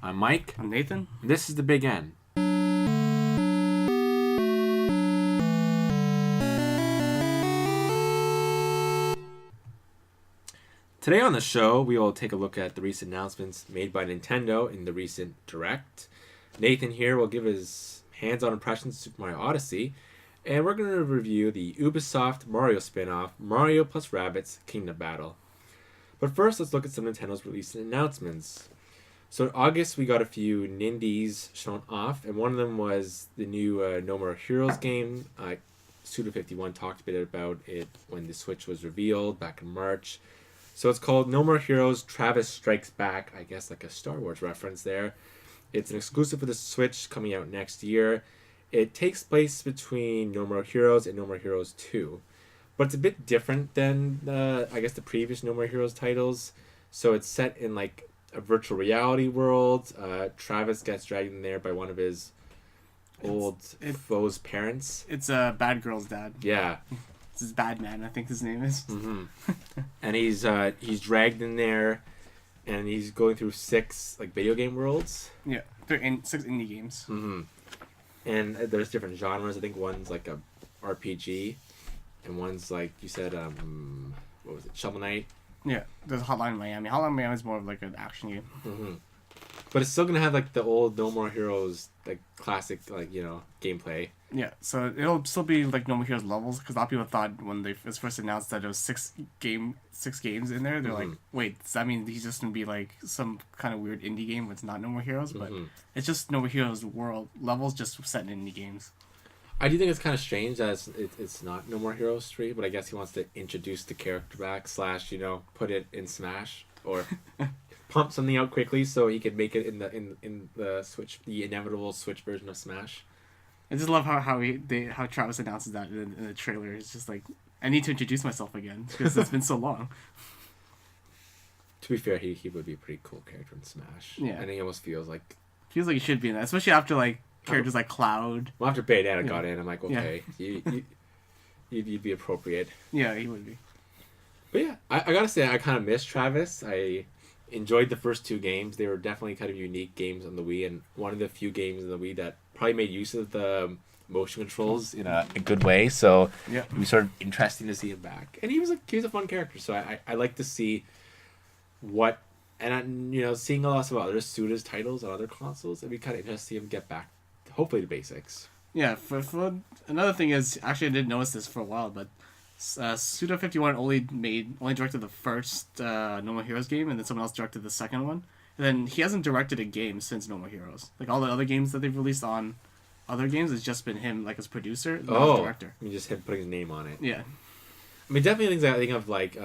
I'm Mike. I'm Nathan. And this is The Big N. Today on the show, we will take a look at the recent announcements made by Nintendo in the recent Direct. Nathan here will give his hands-on impressions of Super Mario Odyssey, and we're going to review the Ubisoft Mario spin-off, Mario plus Rabbids Kingdom Battle. But first, let's look at some of Nintendo's recent announcements. So in August, we got a few Nindies shown off, and one of them was the new No More Heroes game. Suda51 talked a bit about it when the Switch was revealed back in March. So it's called No More Heroes Travis Strikes Back, I guess like a Star Wars reference there. It's an exclusive for the Switch coming out next year. It takes place between No More Heroes and No More Heroes 2. But it's a bit different than, the previous No More Heroes titles. So it's set in like a virtual reality world. Travis gets dragged in there by one of his old foe's parents. It's a bad girl's dad. Yeah. It's his bad man, I think his name is. Mm-hmm. And he's dragged in there, and he's going through 6 like video game worlds. Yeah, they're in 6 indie games. Mm-hmm. And there's different genres. I think one's like a RPG, and one's like you said, what was it, Shovel Knight? Yeah, there's Hotline Miami. Hotline Miami is more of like an action game. Mm-hmm. But it's still gonna have like the old No More Heroes like classic gameplay. Yeah, so it'll still be like No More Heroes levels, because a lot of people thought when it was first announced that there was 6 games in there, they're like, wait, does that mean he's just gonna be like some kind of weird indie game with not No More Heroes? But it's just No More Heroes world levels just set in indie games. I do think it's kind of strange that it's not No More Heroes 3, but I guess he wants to introduce the character back / put it in Smash or pump something out quickly so he could make it in the Switch, the inevitable Switch version of Smash. I just love how Travis announces that in the trailer. It's just like, I need to introduce myself again because it's been so long. To be fair, he would be a pretty cool character in Smash. Yeah, and he almost feels like he should be in that, especially after like characters like Cloud. Well, after Bayonetta got in, I'm like, okay, you'd be appropriate. Yeah, he would be. But yeah, I gotta say, I kind of miss Travis. I enjoyed the first 2 games. They were definitely kind of unique games on the Wii, and one of the few games on the Wii that probably made use of the motion controls in a good way. So yeah, it was sort of interesting to see him back, and he was a fun character. So I like to see what, and seeing a lot of other Suda's titles on other consoles. It'd be kind of interesting to see him get back, hopefully, to basics. Yeah. For another thing is, actually, I didn't notice this for a while, but Suda51 only directed the first No More Heroes game, and then someone else directed the second one. And then he hasn't directed a game since No More Heroes. Like all the other games that they've released on other games, it's just been him like as producer, not as director. I mean, just him putting his name on it. Yeah. I mean, definitely things I think of like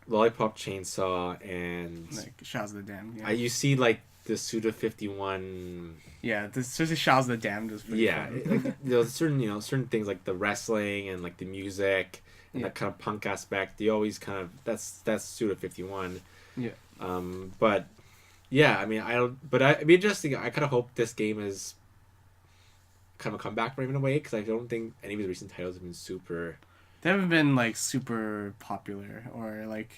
Lollipop Chainsaw and like Shadows of the Damned. Yeah. You see like the Suda51. Yeah, especially Shadows of the Damned was pretty fun. Like certain things like the wrestling and like the music and that kind of punk aspect. They always kind of that's Suda51. Yeah. But yeah, I mean, it'd be interesting. I kind of hope this game is kind of a comeback for him in a way, because I don't think any of his recent titles have been super. They haven't been like super popular or like.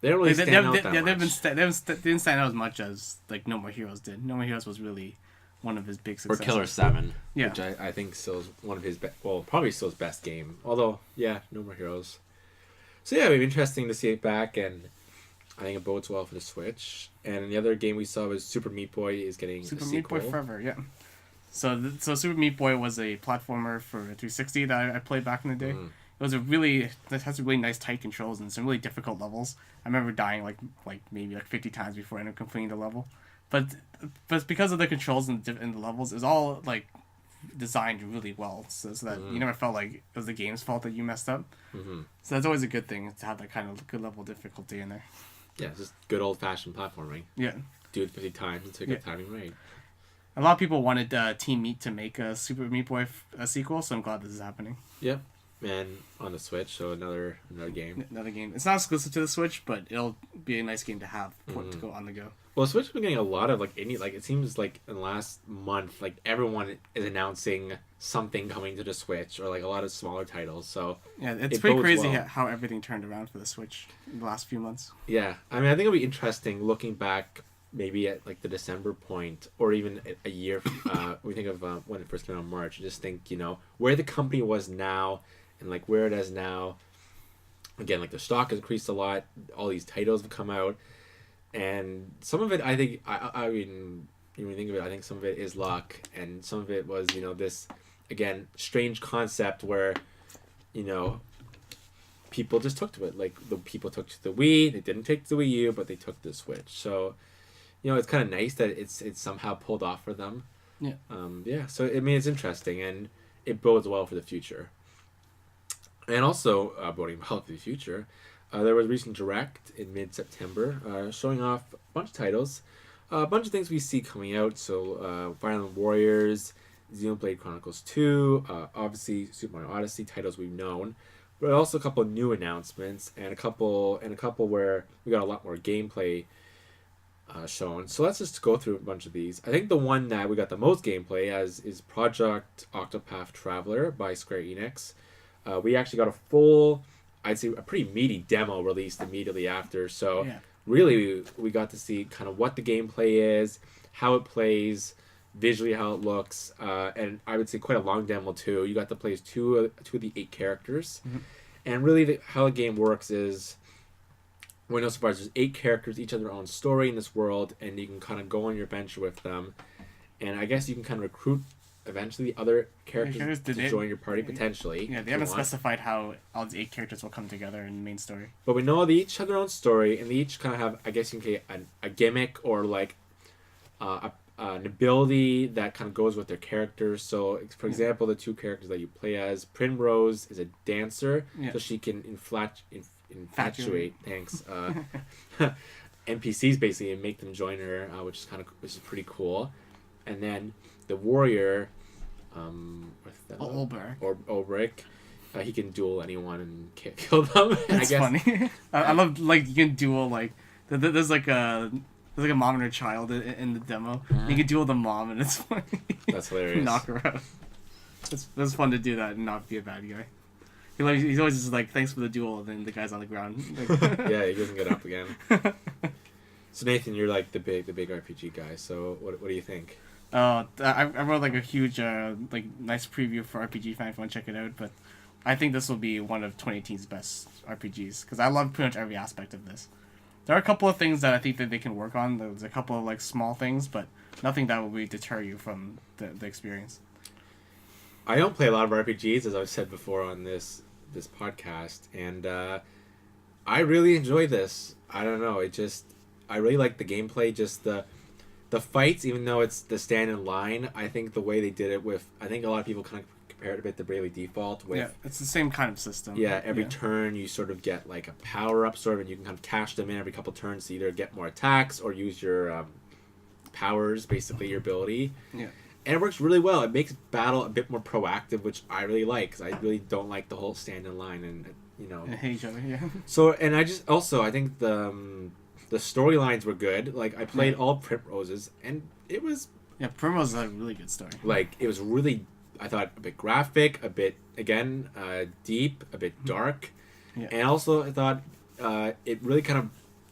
They don't really stand out that much. They didn't stand out as much as like No More Heroes did. No More Heroes was really one of his big successes. Or Killer 7, yeah, which I think still is one of his probably still his best game. Although, yeah, No More Heroes. So yeah, it'd be interesting to see it back, and I think it bodes well for the Switch. And the other game we saw was Super Meat Boy is getting Super a Meat sequel. Boy Forever, yeah. So Super Meat Boy was a platformer for 360 that I played back in the day. It has really nice tight controls and some really difficult levels. I remember dying like maybe 50 times before I ended up completing the level. But because of the controls and the levels, it's all like designed really well, so that you never felt like it was the game's fault that you messed up. Mm-hmm. So that's always a good thing, to have that kind of good level of difficulty in there. Yeah, just good old fashioned platforming. Yeah. Do it 50 times until you get timing right. A lot of people wanted Team Meat to make a Super Meat Boy sequel, so I'm glad this is happening. Yep. And on the Switch, so another game. Another game. It's not exclusive to the Switch, but it'll be a nice game to have to go on the go. Well, Switch has been getting a lot of it seems like in the last month, like everyone is announcing something coming to the Switch, or like a lot of smaller titles. So yeah, it's pretty crazy how everything turned around for the Switch in the last few months. Yeah, I mean, I think it'll be interesting looking back maybe at like the December point, or even a year. We think of when it first came out in March. Just think, where the company was now, and like where it is now. Again, like the stock has increased a lot. All these titles have come out, and some of it, I think, I mean, when you think of it, I think some of it is luck, and some of it was, this, again, strange concept where, people just took to it. Like the people took to the Wii, they didn't take to the Wii U, but they took the Switch. So, it's kind of nice that it's somehow pulled off for them. Yeah. Yeah. So I mean, it's interesting, and it bodes well for the future. And also, boding well for the future, there was a recent Direct in mid-September showing off a bunch of titles, a bunch of things we see coming out. So, Fire Emblem Warriors, Xenoblade Chronicles 2, obviously Super Mario Odyssey, titles we've known, but also a couple of new announcements and a couple where we got a lot more gameplay shown. So let's just go through a bunch of these. I think the one that we got the most gameplay as is Project Octopath Traveler by Square Enix. We actually got a full, I'd say a pretty meaty demo released immediately after. So really we got to see kind of what the gameplay is, how it plays, visually how it looks, and I would say quite a long demo too. You got to play as two of the 8 characters. Mm-hmm. And really how the game works is, well, no surprise, there's 8 characters, each have their own story in this world, and you can kind of go on your adventure with them. And I guess you can kind of recruit eventually other characters to join your party potentially. Yeah, they haven't specified how all these 8 characters will come together in the main story. But we know they each have their own story, and they each kind of have, I guess you can say, a gimmick or like an ability that kind of goes with their characters. So, for example, the 2 characters that you play as, Primrose is a dancer, so she can infatuate. Thanks. NPCs basically and make them join her, which is pretty cool. And then the warrior, Ulbrich, he can duel anyone and kill them. That's funny. I love like you can duel like there's like a mom and her child in the demo. You can duel the mom and it's funny. That's hilarious. Knock her out. It's fun to do that and not be a bad guy. He's always just like, thanks for the duel, and then the guy's on the ground. Like... Yeah, he doesn't get up again. So Nathan, you're like the big RPG guy. So what do you think? I wrote like a huge nice preview for RPG Fan if you want to check it out. But I think this will be one of 2018's best RPGs because I love pretty much every aspect of this. There are a couple of things that I think that they can work on. There's a couple of like small things, but nothing that will really deter you from the experience. I don't play a lot of RPGs, as I've said before on this podcast, and I really enjoy this. I don't know, I really like the gameplay, just the fights, even though it's the stand in line. I think the way they did it I think a lot of people kind of compare it a bit to Bravely Default. It's the same kind of system. Yeah, every turn you sort of get like a power up and you can kind of cash them in every couple turns to either get more attacks or use your powers, basically your ability. Yeah. And it works really well. It makes battle a bit more proactive, which I really like, because I really don't like the whole stand in line and And hate each other, yeah. So, and I think the storylines were good. Like, I played all Primroses, and it was... Yeah, Primrose is a really good story. Like, it was really, I thought, a bit graphic, a bit, again, deep, a bit dark. Yeah. And also, I thought it really kind of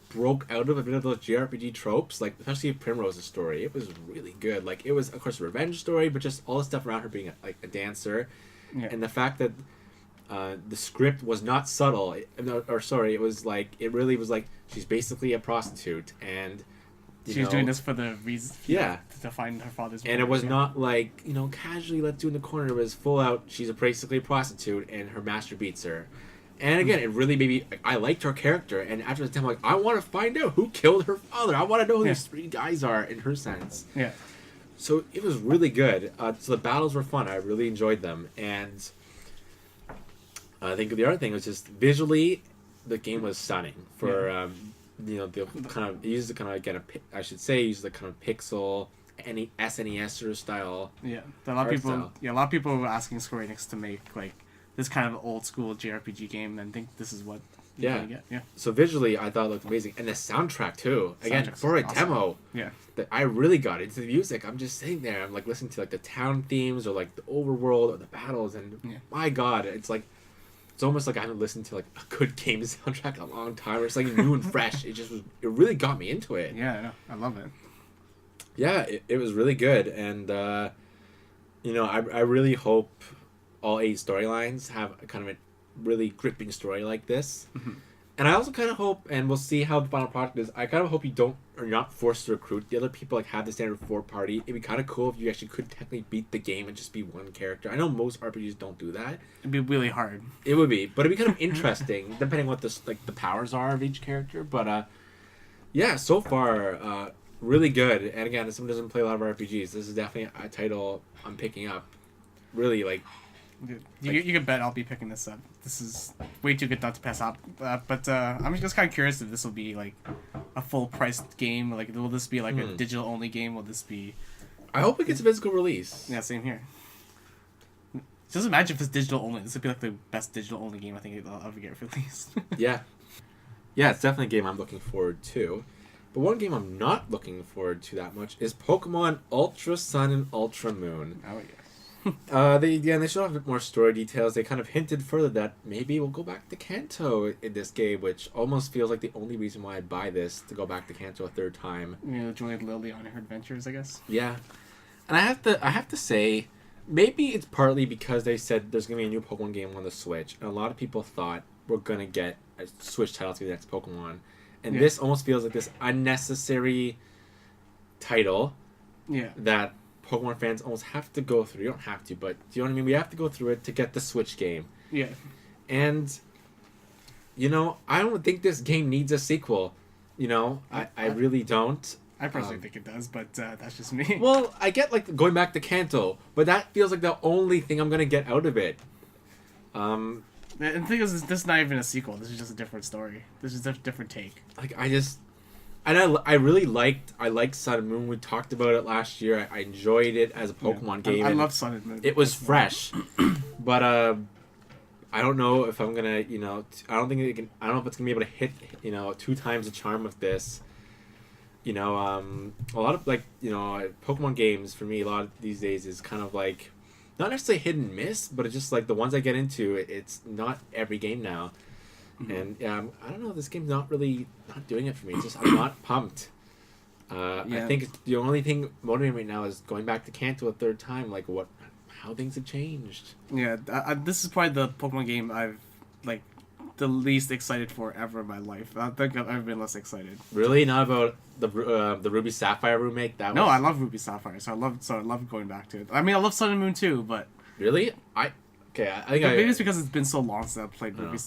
broke out of a bit of those JRPG tropes, like, especially Primrose's story. It was really good. Like, it was, of course, a revenge story, but just all the stuff around her being, a dancer. Yeah. And the fact that the script was not subtle, it was like, it really was like, she's basically a prostitute, and she's doing this for the reason, to find her father's and it was not like, casually let's do in the corner. It was full out, she's basically a prostitute, and her master beats her. And again, it really made me, I liked her character, and after the time, I'm like, I want to find out who killed her father. I want to know who these 3 guys are, in her sense. Yeah. So it was really good. So the battles were fun. I really enjoyed them. And I think the other thing was just visually, the game was stunning. For the kind of, it used the kind of, again, I should say, used the kind of pixel, any SNES sort of style. Yeah, a lot of people were asking Square Enix to make like this kind of old school JRPG game, and think this is what you're gonna get. Yeah. So visually, I thought it looked amazing, and the soundtrack too. Again, for a demo, yeah, that I really got into the music. I'm just sitting there, I'm like listening to like the town themes or like the overworld or the battles, and my God, it's like it's almost like I haven't listened to like a good game soundtrack in a long time. It's like new and fresh. It really got me into it. Yeah, I know. I love it. Yeah, it was really good, and you know, I really hope all 8 storylines have a kind of a really gripping story like this. Mm-hmm. And I also kind of hope, and we'll see how the final product is, I kind of hope you're not forced to recruit the other people, like have the standard 4 party. It'd be kind of cool if you actually could technically beat the game and just be one character. I know most RPGs don't do that. It'd be really hard. It would be, but it'd be kind of interesting, depending what the powers are of each character. But yeah, so far, really good. And again, if someone doesn't play a lot of RPGs, this is definitely a title I'm picking up. Really, like... You can bet I'll be picking this up. This is way too good not to pass up. But I'm just kind of curious if this will be like a full priced game. Like, will this be like a digital only game? Will this be? I hope it gets a physical release. Yeah, same here. Just imagine if it's digital only. This would be like the best digital only game I think it'll ever get released. Yeah, it's definitely a game I'm looking forward to. But one game I'm not looking forward to that much is Pokemon Ultra Sun and Ultra Moon. Oh yeah. They showed off a bit more story details. They kind of hinted further that maybe we'll go back to Kanto in this game, which almost feels like the only reason why I'd buy this, to go back to Kanto a third time. You know, join Lily on her adventures, I guess. Yeah, and I have to say, maybe it's partly because they said there's gonna be a new Pokemon game on the Switch, and a lot of people thought we're gonna get a Switch title to be the next Pokemon, and this almost feels like this unnecessary title. Yeah. That Pokemon fans almost have to go through. You don't have to, but do you know what I mean? We have to go through it to get the Switch game. Yeah. And, you know, I don't think this game needs a sequel. You know, I really don't. I personally think it does, but that's just me. Well, I get, like, going back to Kanto, but that feels like the only thing I'm going to get out of it. And the thing is, this is not even a sequel. This is just a different story. This is a different take. Like, I really liked Sun and Moon. We talked about it last year. I enjoyed it as a Pokemon game. I love Sun and Moon. It was fresh, but I don't know if I'm gonna, you know, I don't know if it's gonna be able to hit, you know, 2 times the charm of this. You know, a lot of, like, you know, Pokemon games for me a lot of these days is kind of like not necessarily hit and miss, but it's just like the ones I get into. It's not every game now. And I don't know. This game's not doing it for me. It's just I'm not pumped. I think the only thing motivating me right now is going back to Kanto a third time. Like how things have changed. Yeah, this is probably the Pokemon game I've like the least excited for ever in my life. I think I've ever been less excited. Really, not about the Ruby Sapphire remake. I love Ruby Sapphire, so I love going back to it. I mean, I love Sun and Moon too, but really, maybe it's because it's been so long since I played Ruby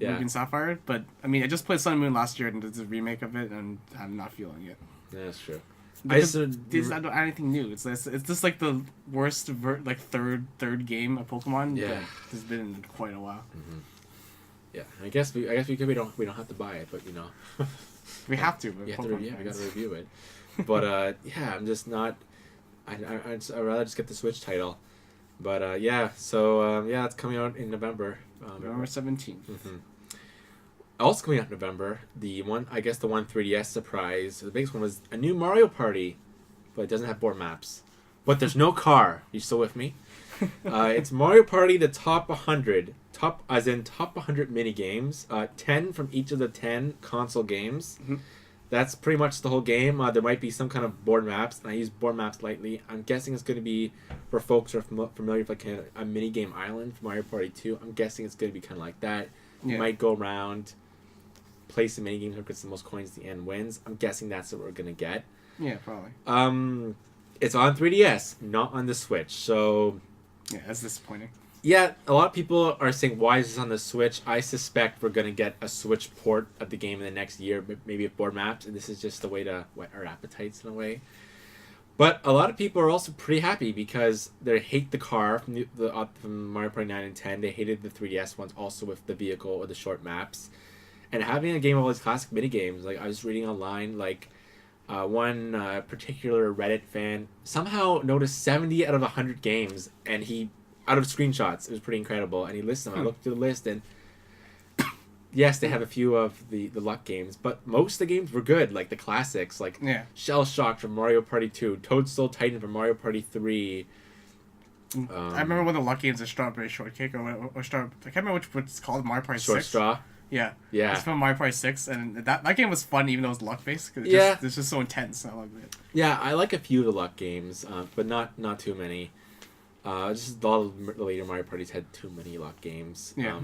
and Sapphire. But I mean, I just played Sun and Moon last year, and there's a remake of it, and I'm not feeling it. Yeah, that's true. I don't add anything new. It's just like the worst third game of Pokemon that has been in quite a while. Mm-hmm. Yeah, I guess we don't have to buy it, but you know, we have to. We gotta review it. But I'm just not. I'd rather just get the Switch title. But so it's coming out in November. November 17th. Mm-hmm. Also coming out in November, the one 3DS surprise. The biggest one was a new Mario Party, but it doesn't have board maps. But there's no car. You still with me? It's Mario Party, the top 100. Top 100 mini games. 10 from each of the 10 console games. Mm-hmm. That's pretty much the whole game. There might be some kind of board maps, and I use board maps lightly. I'm guessing it's going to be, for folks who are familiar with like a mini game island for Mario Party 2, I'm guessing it's going to be kind of like that. Yeah. You might go around, play some mini games, who gets the most coins at the end wins. I'm guessing that's what we're going to get. Yeah, probably. It's on 3DS, not on the Switch, so... Yeah, that's disappointing. Yeah, a lot of people are saying, why is this on the Switch? I suspect we're going to get a Switch port of the game in the next year, maybe with board maps, and this is just a way to whet our appetites in a way. But a lot of people are also pretty happy because they hate the car from Mario Party 9 and 10. They hated the 3DS ones also with the vehicle or the short maps. And having a game of all these classic minigames, like I was reading online, like one particular Reddit fan somehow noticed 70 out of 100 games, and he... out of screenshots. It was pretty incredible. And he listed them. I looked through the list, and yes, they have a few of the luck games, but most of the games were good, like the classics, like Shell Shock from Mario Party 2, Toadstool Titan from Mario Party 3, I remember one of the luck games is Strawberry Shortcake or Star. I can't remember what it's called. Mario Party Short 6. Straw. Yeah. Yeah. It's from Mario Party 6, and that game was fun even though it was luck based. It's just so intense. I love it. Yeah, I like a few of the luck games, but not too many. Just a lot of the later Mario Parties had too many luck games. Yeah.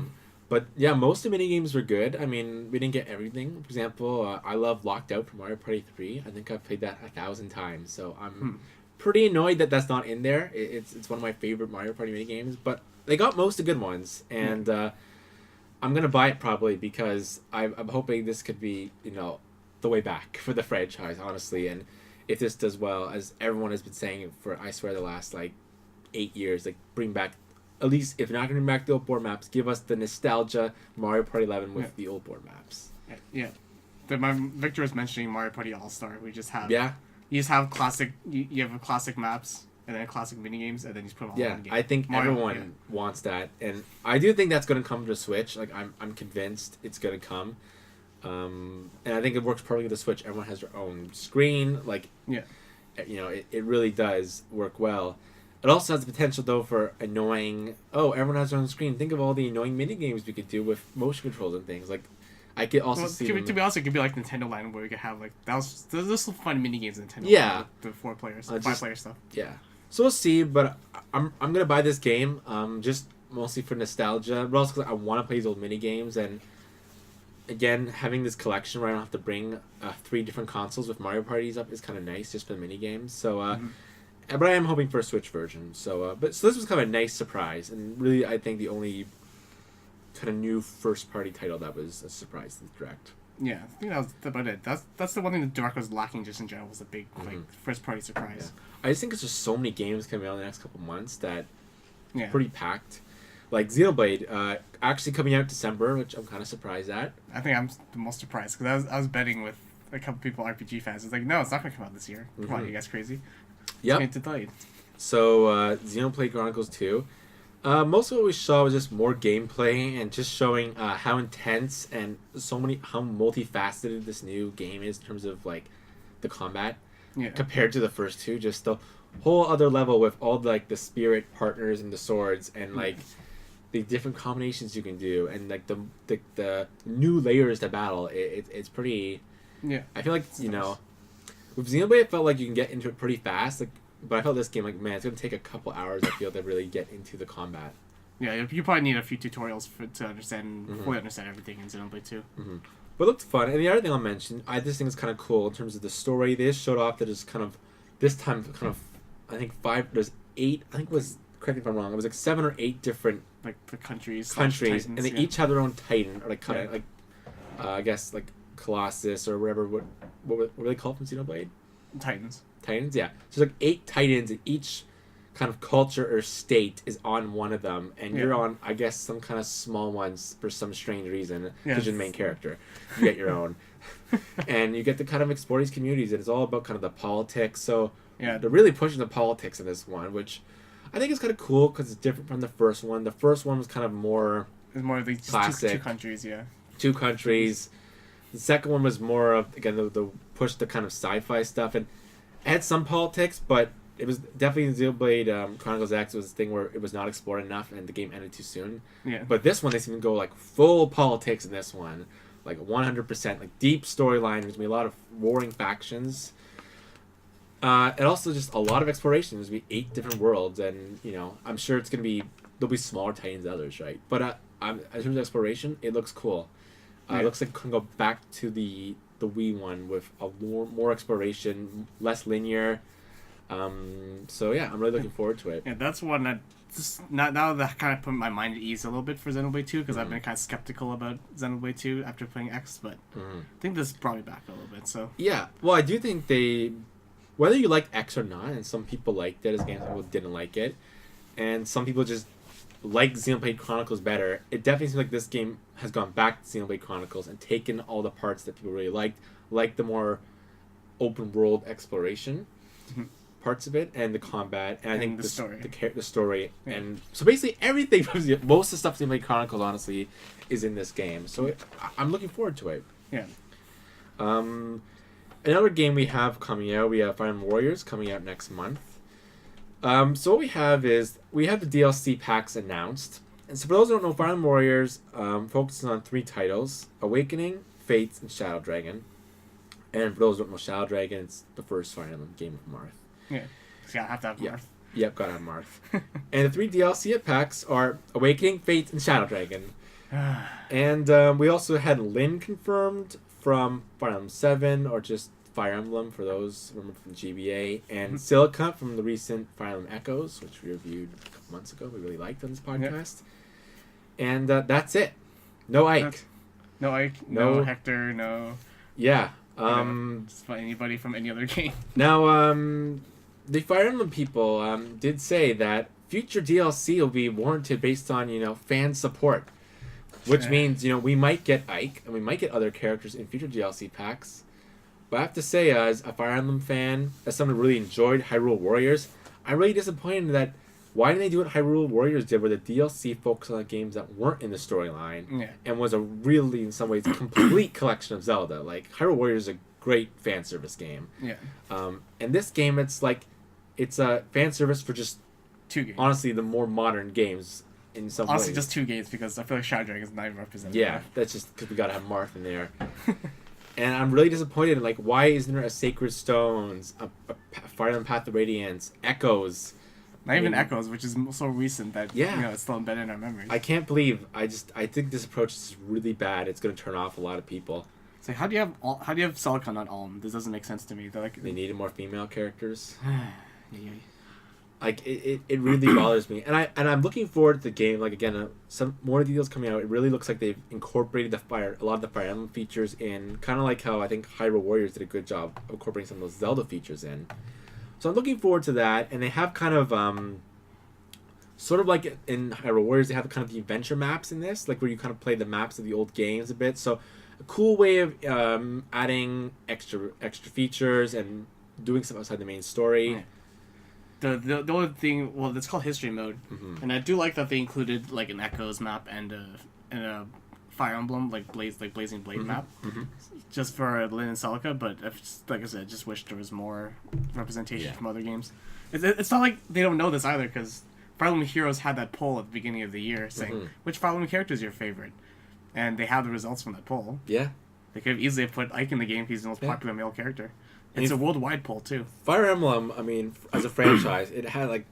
But yeah, most of the mini games were good. I mean, we didn't get everything. For example, I love Locked Out from Mario Party 3. I think I've played that 1,000 times. So I'm pretty annoyed that that's not in there. It's one of my favorite Mario Party mini games. But they got most of the good ones, and I'm gonna buy it probably because I'm hoping this could be the way back for the franchise, honestly. And if this does well, as everyone has been saying for I swear the last 8 years, bring back. At least, if you're not going to bring back the old board maps, give us the nostalgia Mario Party 11 with the old board maps. Yeah. Victor was mentioning Mario Party All-Star. We just have... Yeah. You just have classic... You have classic maps, and then classic minigames, and then you just put them all in the game. I think everyone wants that. And I do think that's going to come to Switch. I'm convinced it's going to come. And I think it works perfectly with the Switch. Everyone has their own screen. It really does work well. It also has the potential, though, for annoying... Oh, everyone has their own screen. Think of all the annoying mini-games we could do with motion controls and things. I could also see to be honest, it could be like Nintendo Land, where we could have, those some fun mini-games in Nintendo Land. The 4 players, 5-player stuff. Yeah. So we'll see, but I'm going to buy this game, just mostly for nostalgia, but also because I want to play these old mini-games, and again, having this collection where I don't have to bring 3 different consoles with Mario Parties up is kind of nice, just for the mini-games. So, but I am hoping for a Switch version. So this was kind of a nice surprise, and really I think the only kind of new first party title that was a surprise to the Direct. Yeah, I think that was about it. That's the one thing the Direct was lacking just in general, was a big first party surprise. Yeah. I just think it's just so many games coming out in the next couple months that pretty packed. Like Xenoblade, actually coming out December, which I'm kind of surprised at. I think I'm the most surprised because I was betting with a couple people, RPG fans. It's like, no, it's not going to come out this year. Come on, you guys crazy? Yep. It's delayed. So, Xenoblade Chronicles 2. Most of what we saw was just more gameplay and just showing how intense and how multifaceted this new game is in terms of the combat compared to the first two. Just the whole other level with all the spirit partners and the swords and the different combinations you can do and the new layers to battle. It's pretty. Yeah. I feel like with Xenoblade, I felt like you can get into it pretty fast. But I felt this game man, it's gonna take a couple hours. I feel to really get into the combat. Yeah, you probably need a few tutorials to understand fully understand everything in Xenoblade 2. But it looked fun. And the other thing I'll mention, I just think it's kind of cool in terms of the story. They just showed off that it's kind of this time I think 5. There's 8. I think it was, correct me if I'm wrong. It was 7 or 8 different the countries, Titans, and they each have their own Titan or I guess Colossus or whatever. What were they called from Xenoblade? Titans, yeah. So there's 8 Titans, and each kind of culture or state is on one of them, and you're on, I guess, some kind of small ones for some strange reason, because you're the main character. You get your own. And you get to kind of explore these communities, and it's all about kind of the politics. So they're really pushing the politics in this one, which I think is kind of cool, because it's different from the first one. The first one was kind of more... It's more of these classic. Two countries, yeah. 2 countries. The second one was more of, again, the push the kind of sci-fi stuff, and it had some politics, but it was definitely Xenoblade Chronicles X was a thing where it was not explored enough, and the game ended too soon. Yeah. But this one, they seem to go full politics in this one, 100%, deep storyline. There's gonna be a lot of warring factions, and also just a lot of exploration. There's gonna be 8 different worlds, and I'm sure it's gonna be there'll be smaller Titans than others, right? But in terms of exploration, it looks cool. It looks like it can go back to the Wii one with a more exploration, less linear. So yeah, I'm really looking forward to it. Yeah, that's one that just now that kind of put my mind at ease a little bit for Xenoblade 2, because I've been kind of skeptical about Xenoblade 2 after playing X, but I think this brought me back a little bit. So yeah, well, I do think whether you liked X or not, and some people liked it as games, some people didn't like it, and some people just like Xenoblade Chronicles better. It definitely seems like this game has gone back to Xenoblade Chronicles and taken all the parts that people really liked the more open world exploration parts of it, and the combat, and I think the story. The story, and so basically everything from most of the stuff Xenoblade Chronicles honestly is in this game. So I'm looking forward to it. Yeah. Another game we have coming out, we have Fire Emblem Warriors coming out next month. So what we have the DLC packs announced. And so for those who don't know, Fire Emblem Warriors focuses on 3 titles: Awakening, Fates, and Shadow Dragon. And for those who don't know, Shadow Dragon, it's the first Fire Emblem game of Marth. Yeah. So I have to have Marth. Yep, gotta have Marth. And the 3 DLC packs are Awakening, Fates, and Shadow Dragon. And we also had Lyn confirmed from Fire Emblem 7, or just Fire Emblem for those remember from GBA, and Silica from the recent Fire Emblem Echoes, which we reviewed a couple months ago. We really liked on this podcast. Yep. And that's it. No Ike. No Ike. No Hector. No. Yeah. Just anybody from any other game. Now, the Fire Emblem people did say that future DLC will be warranted based on fan support, which means we might get Ike and we might get other characters in future DLC packs. But I have to say, as a Fire Emblem fan, as someone who really enjoyed Hyrule Warriors, I'm really disappointed that why didn't they do what Hyrule Warriors did, where the DLC focused on games that weren't in the storyline and was a really, in some ways, complete collection of Zelda. Like, Hyrule Warriors is a great fan service game. Yeah. And this game, it's a fan service for just 2 games. Honestly, the more modern games in some ways. Honestly, just 2 games, because I feel like Shadow Dragon is not even represented. Yeah, that's just because we gotta have Marth in there. And I'm really disappointed in, why isn't there a Sacred Stones, a Fire Emblem Path of Radiance, Echoes? Not even Echoes, which is so recent that it's still embedded in our memories. I can't believe. I think this approach is really bad. It's going to turn off a lot of people. So how do you have Celica not Alm? This doesn't make sense to me. They needed more female characters. It really bothers me, and I'm looking forward to the game. Again, some more details coming out. It really looks like they've incorporated a lot of the Fire Emblem features in, kind of like how I think Hyrule Warriors did a good job of incorporating some of those Zelda features in. So I'm looking forward to that, and they have kind of sort of like in Hyrule Warriors, they have kind of the adventure maps in this, where you kind of play the maps of the old games a bit. So a cool way of adding extra features and doing stuff outside the main story. Right. The only thing, well, it's called History Mode, and I do like that they included an Echoes map and a Fire Emblem Blazing Blade map, just for Lyn and Celica. But like I said, I just wish there was more representation from other games. It's not like they don't know this either, because Fire Emblem Heroes had that poll at the beginning of the year saying which Fire Emblem character is your favorite, and they have the results from that poll. Yeah, they could have easily put Ike in the game because he's the most popular male character. It's a worldwide poll too. Fire Emblem, I mean, as a franchise, it had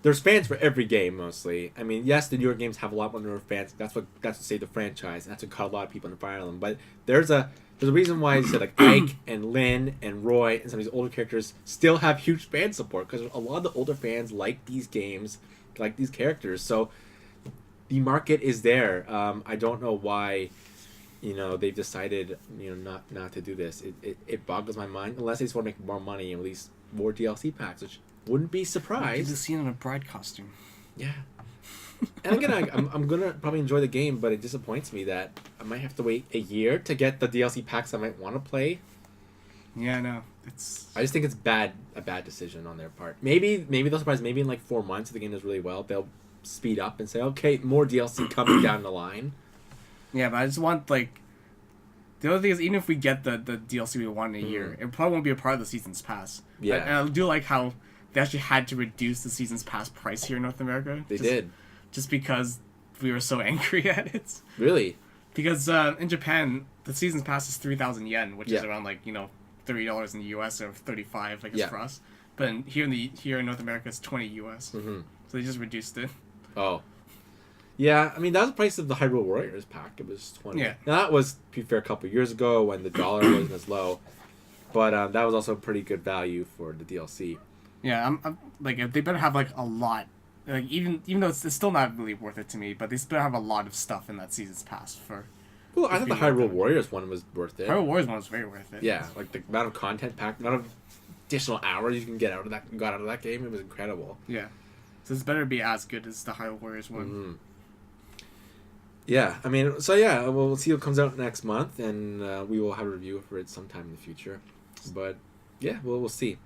there's fans for every game mostly. I mean, yes, the newer games have a lot more newer fans. That's what saved the franchise. That's what caught a lot of people into Fire Emblem. But there's a reason why you said Ike and Lyn and Roy and some of these older characters still have huge fan support, because a lot of the older fans like these games, like these characters. So the market is there. I don't know why. They've decided, not to do this. It boggles my mind, unless they just want to make more money and release more DLC packs, which wouldn't be surprised. Get to see it in a bride costume. Yeah. And again, I'm going to probably enjoy the game, but it disappoints me that I might have to wait a year to get the DLC packs I might want to play. Yeah, no. I just think it's a bad decision on their part. Maybe they'll surprise. Maybe in 4 months, if the game does really well, they'll speed up and say, okay, more DLC coming down the line. Yeah, but I just want, the other thing is, even if we get the DLC we want in a year, it probably won't be a part of the Season's Pass. Yeah. And I do like how they actually had to reduce the Season's Pass price here in North America. They did. Just because we were so angry at it. Really? Because in Japan, the Season's Pass is 3,000 yen, which is around, $30 in the US, or 35 for us. But here in North America, it's 20 US. So they just reduced it. Oh. Yeah, I mean, that was the price of the Hyrule Warriors pack. It was 20. Yeah. Now, that was, to be fair, a couple of years ago when the dollar wasn't as low. But that was also pretty good value for the DLC. Yeah, I'm they better have, a lot. Even though it's still not really worth it to me, but they better have a lot of stuff in that Season's Pass for... Well, I thought the Hyrule Warriors one was worth it. Hyrule Warriors one was very worth it. Yeah, the amount of content packed, the amount of additional hours you can get out of that game, it was incredible. Yeah. So this better be as good as the Hyrule Warriors one. Yeah, I mean, so yeah, we'll see what comes out next month, and we will have a review for it sometime in the future. But yeah, we'll see.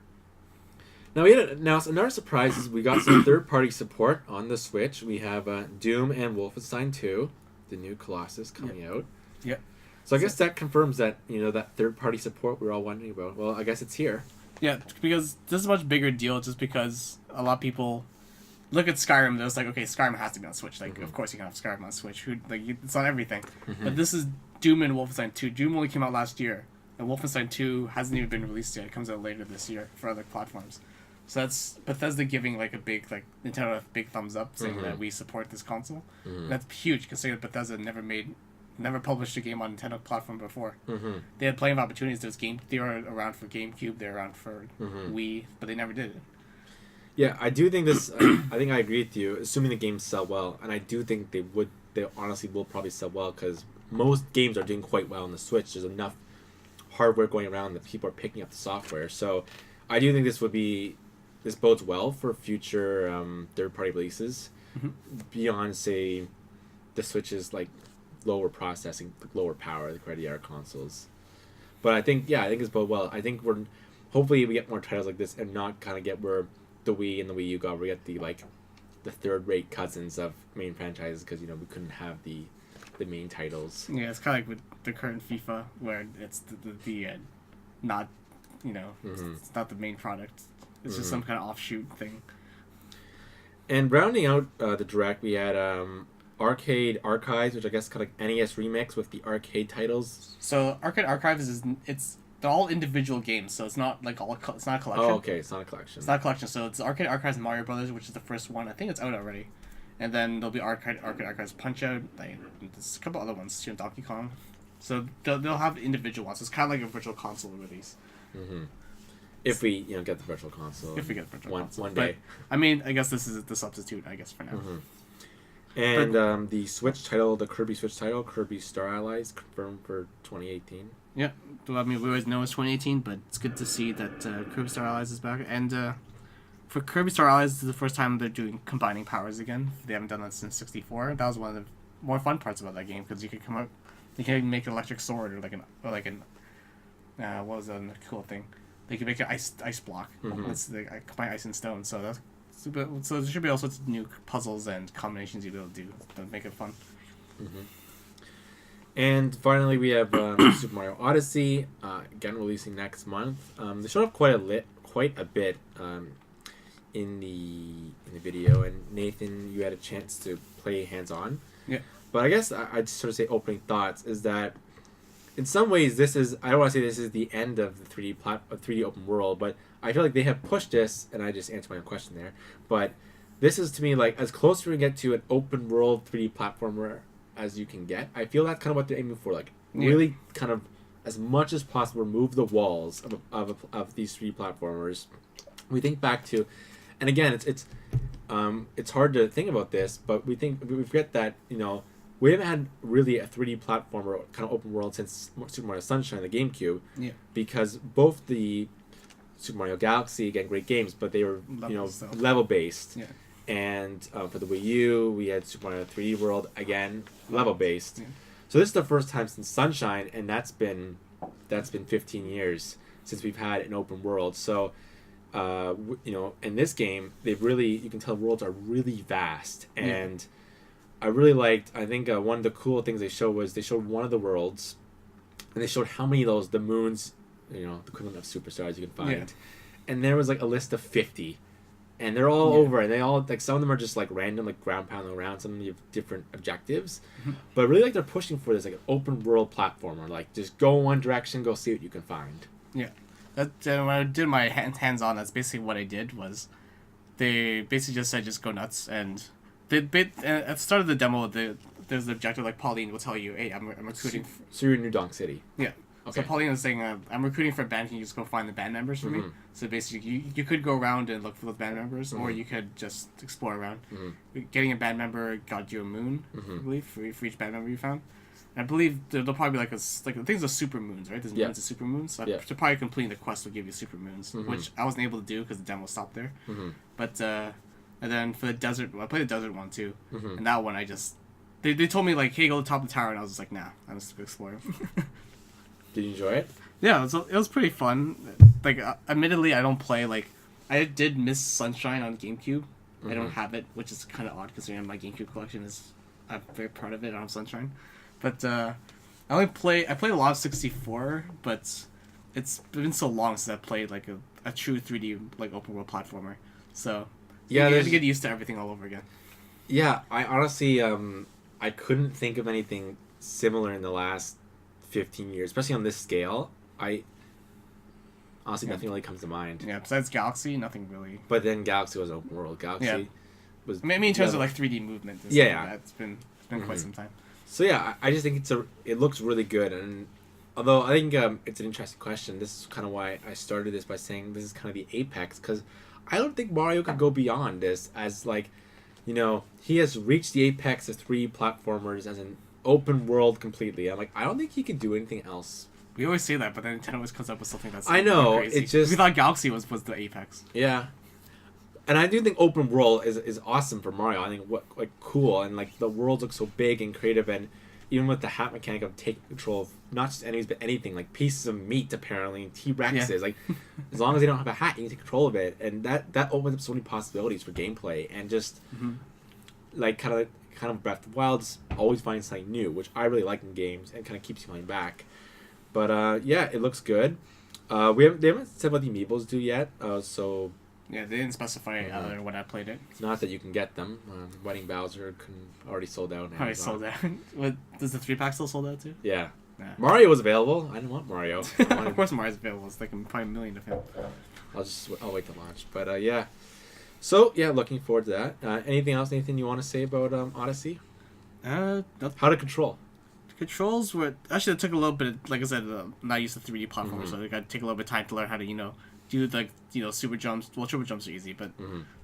Now another surprise is we got some third-party support on the Switch. We have Doom and Wolfenstein 2, the new Colossus coming out. Yep. So I guess that confirms that that third-party support we were all wondering about. Well, I guess it's here. Yeah, because this is a much bigger deal just because a lot of people look at Skyrim. There's like, okay, Skyrim has to be on Switch. Like, of course you can have Skyrim on Switch. It's on everything. But this is Doom and Wolfenstein 2. Doom only came out last year, and Wolfenstein 2 hasn't even been released yet. It comes out later this year for other platforms. So that's Bethesda giving like a big, like Nintendo a big thumbs up, saying that we support this console. That's huge, considering Bethesda never published a game on Nintendo platform before. They had plenty of opportunities. They were around for GameCube, they were around for Wii, but they never did it. Yeah, I do think this. I think I agree with you. Assuming the games sell well, and I do think they honestly will probably sell well because most games are doing quite well on the Switch. There's enough hardware going around that people are picking up the software. So I do think this bodes well for future third-party releases beyond, say, the Switch's like lower processing, lower power, the RDR consoles. But I think it's bode well. I think hopefully we get more titles like this and not kind of get where the Wii and the Wii U got. We get the third-rate cousins of main franchises because we couldn't have the main titles. Yeah, it's kind of like with the current FIFA where it's the not it's not the main product. It's just some kind of offshoot thing. And rounding out the Direct, we had Arcade Archives, which I guess kind of like NES Remix with the arcade titles. So Arcade Archives they're all individual games, so it's not like it's not a collection. Oh, okay, it's not a collection. It's not a collection. So it's Arcade Archives Mario Brothers, which is the first one. I think it's out already. And then there'll be Arcade Archives Punch Out. There's a couple other ones too, Donkey Kong. So they'll have individual ones. It's kind of like a virtual console release. If we get the virtual console. If we get the virtual console. One day. But, I mean, I guess this is the substitute, I guess, for now. And the Switch title, the Kirby Switch title, Kirby Star Allies, confirmed for 2018. Yeah. Well, I mean, we always know it's 2018, but it's good to see that Kirby Star Allies is back. And for Kirby Star Allies, this is the first time they're doing combining powers again. They haven't done that since 64. That was one of the more fun parts about that game, because you can make an electric sword or what was the cool thing? They can make an ice block. Combine ice and stone. So there should be all sorts of new puzzles and combinations you'll be able to do that make it fun. And finally, we have Super Mario Odyssey, again releasing next month. They showed up quite a bit in the video, and Nathan, you had a chance to play hands-on. Yeah. But I guess I'd sort of say opening thoughts is that in some ways I don't want to say this is the end of the 3D open world, but I feel like they have pushed this, and I just answered my own question there, but this is to me like as close as we get to an open world 3D platformer as you can get. I feel that's kind of what they're aiming for, like really kind of as much as possible remove the walls of these 3D platformers. We think back to, and again it's hard to think about this, but we forget that we haven't had really a 3D platformer kind of open world since Super Mario Sunshine, the GameCube. Yeah. Because both the Super Mario Galaxy, again, great games, but they were level based. Yeah. And for the Wii U, we had Super Mario 3D World, again, level based. Yeah. So this is the first time since Sunshine, and that's been 15 years since we've had an open world. So in this game, you can tell the worlds are really vast, and I really liked, I think one of the cool things they showed one of the worlds, and they showed how many of the moons, the equivalent of superstars you can find. Yeah. And there was like a list of 50. And they're all over, and they all, like, some of them are just like random, like ground pounding around, some of them have different objectives. But I really like they're pushing for this, like an open world platformer, like just go one direction, go see what you can find. Yeah. When I did my hands-on, that's basically what I did, was they basically just said just go nuts, and at the start of the demo, there's the objective, like Pauline will tell you, hey, I'm recruiting. So you're in New Donk City. Yeah. Okay. So Pauline was saying, I'm recruiting for a band, can you just go find the band members for me? So basically, you could go around and look for those band members, or you could just explore around. Getting a band member got you a moon, I believe, for each band member you found. And I believe there'll probably be the things are super moons, right? There's moons of super moons. So probably completing the quest will give you super moons, which I wasn't able to do because the demo stopped there. But and then for the desert, I played the desert one too, and that one I just they told me like, hey, go to the top of the tower, and I was just like, nah, I'm just exploring. Did you enjoy it? Yeah, it was pretty fun. Like, admittedly, I don't play, like, I did miss Sunshine on GameCube. I don't have it, which is kind of odd considering my GameCube collection is, I'm very proud of it. I don't have Sunshine. But, I played a lot of 64, but it's been so long since I played, like, a true 3D, like, open world platformer. So, Yeah, you have to get used to everything all over again. Yeah, I honestly, I couldn't think of anything similar in the last 15 years, especially on this scale. Honestly, nothing really comes to mind. Yeah, besides Galaxy, nothing really. But then Galaxy was open world. Galaxy was. I mean, in terms of like 3D movement. And yeah, stuff like that, it's been quite some time. So yeah, I just think it looks really good, and although I think it's an interesting question, this is kind of why I started this by saying this is kind of the apex, because I don't think Mario could go beyond this as like, he has reached the apex of 3D platformers as an open world completely. I'm like, I don't think he can do anything else. We always say that, but then Nintendo always comes up with something that's I know crazy. it just we thought Galaxy was the apex. Yeah, and I do think open world is awesome for Mario. I think cool, and like the worlds look so big and creative, and even with the hat mechanic of taking control of not just enemies but anything like pieces of meat apparently and T-Rexes. Like as long as they don't have a hat, you can take control of it, and that opens up so many possibilities for gameplay and just like kind of Breath of the Wild's always finding something new, which I really like in games and kind of keeps you coming back. But yeah, it looks good. They haven't said what the amiibos do yet, so yeah, they didn't specify when I played it. It's not that you can get them. Wedding Bowser already sold out. Already sold out. What, does the 3-pack still sold out too? Yeah. Nah. Mario was available. I didn't want Mario. Of course Mario's available. It's like probably a million of him. I'll wait to launch. But yeah. So yeah, looking forward to that. Anything else? Anything you want to say about Odyssey? Nothing. How to control? Controls were actually it took a little bit. Like I said, I'm not used to 3D platformers, so I got to take a little bit of time to learn how to do like super jumps. Well, triple jumps are easy, but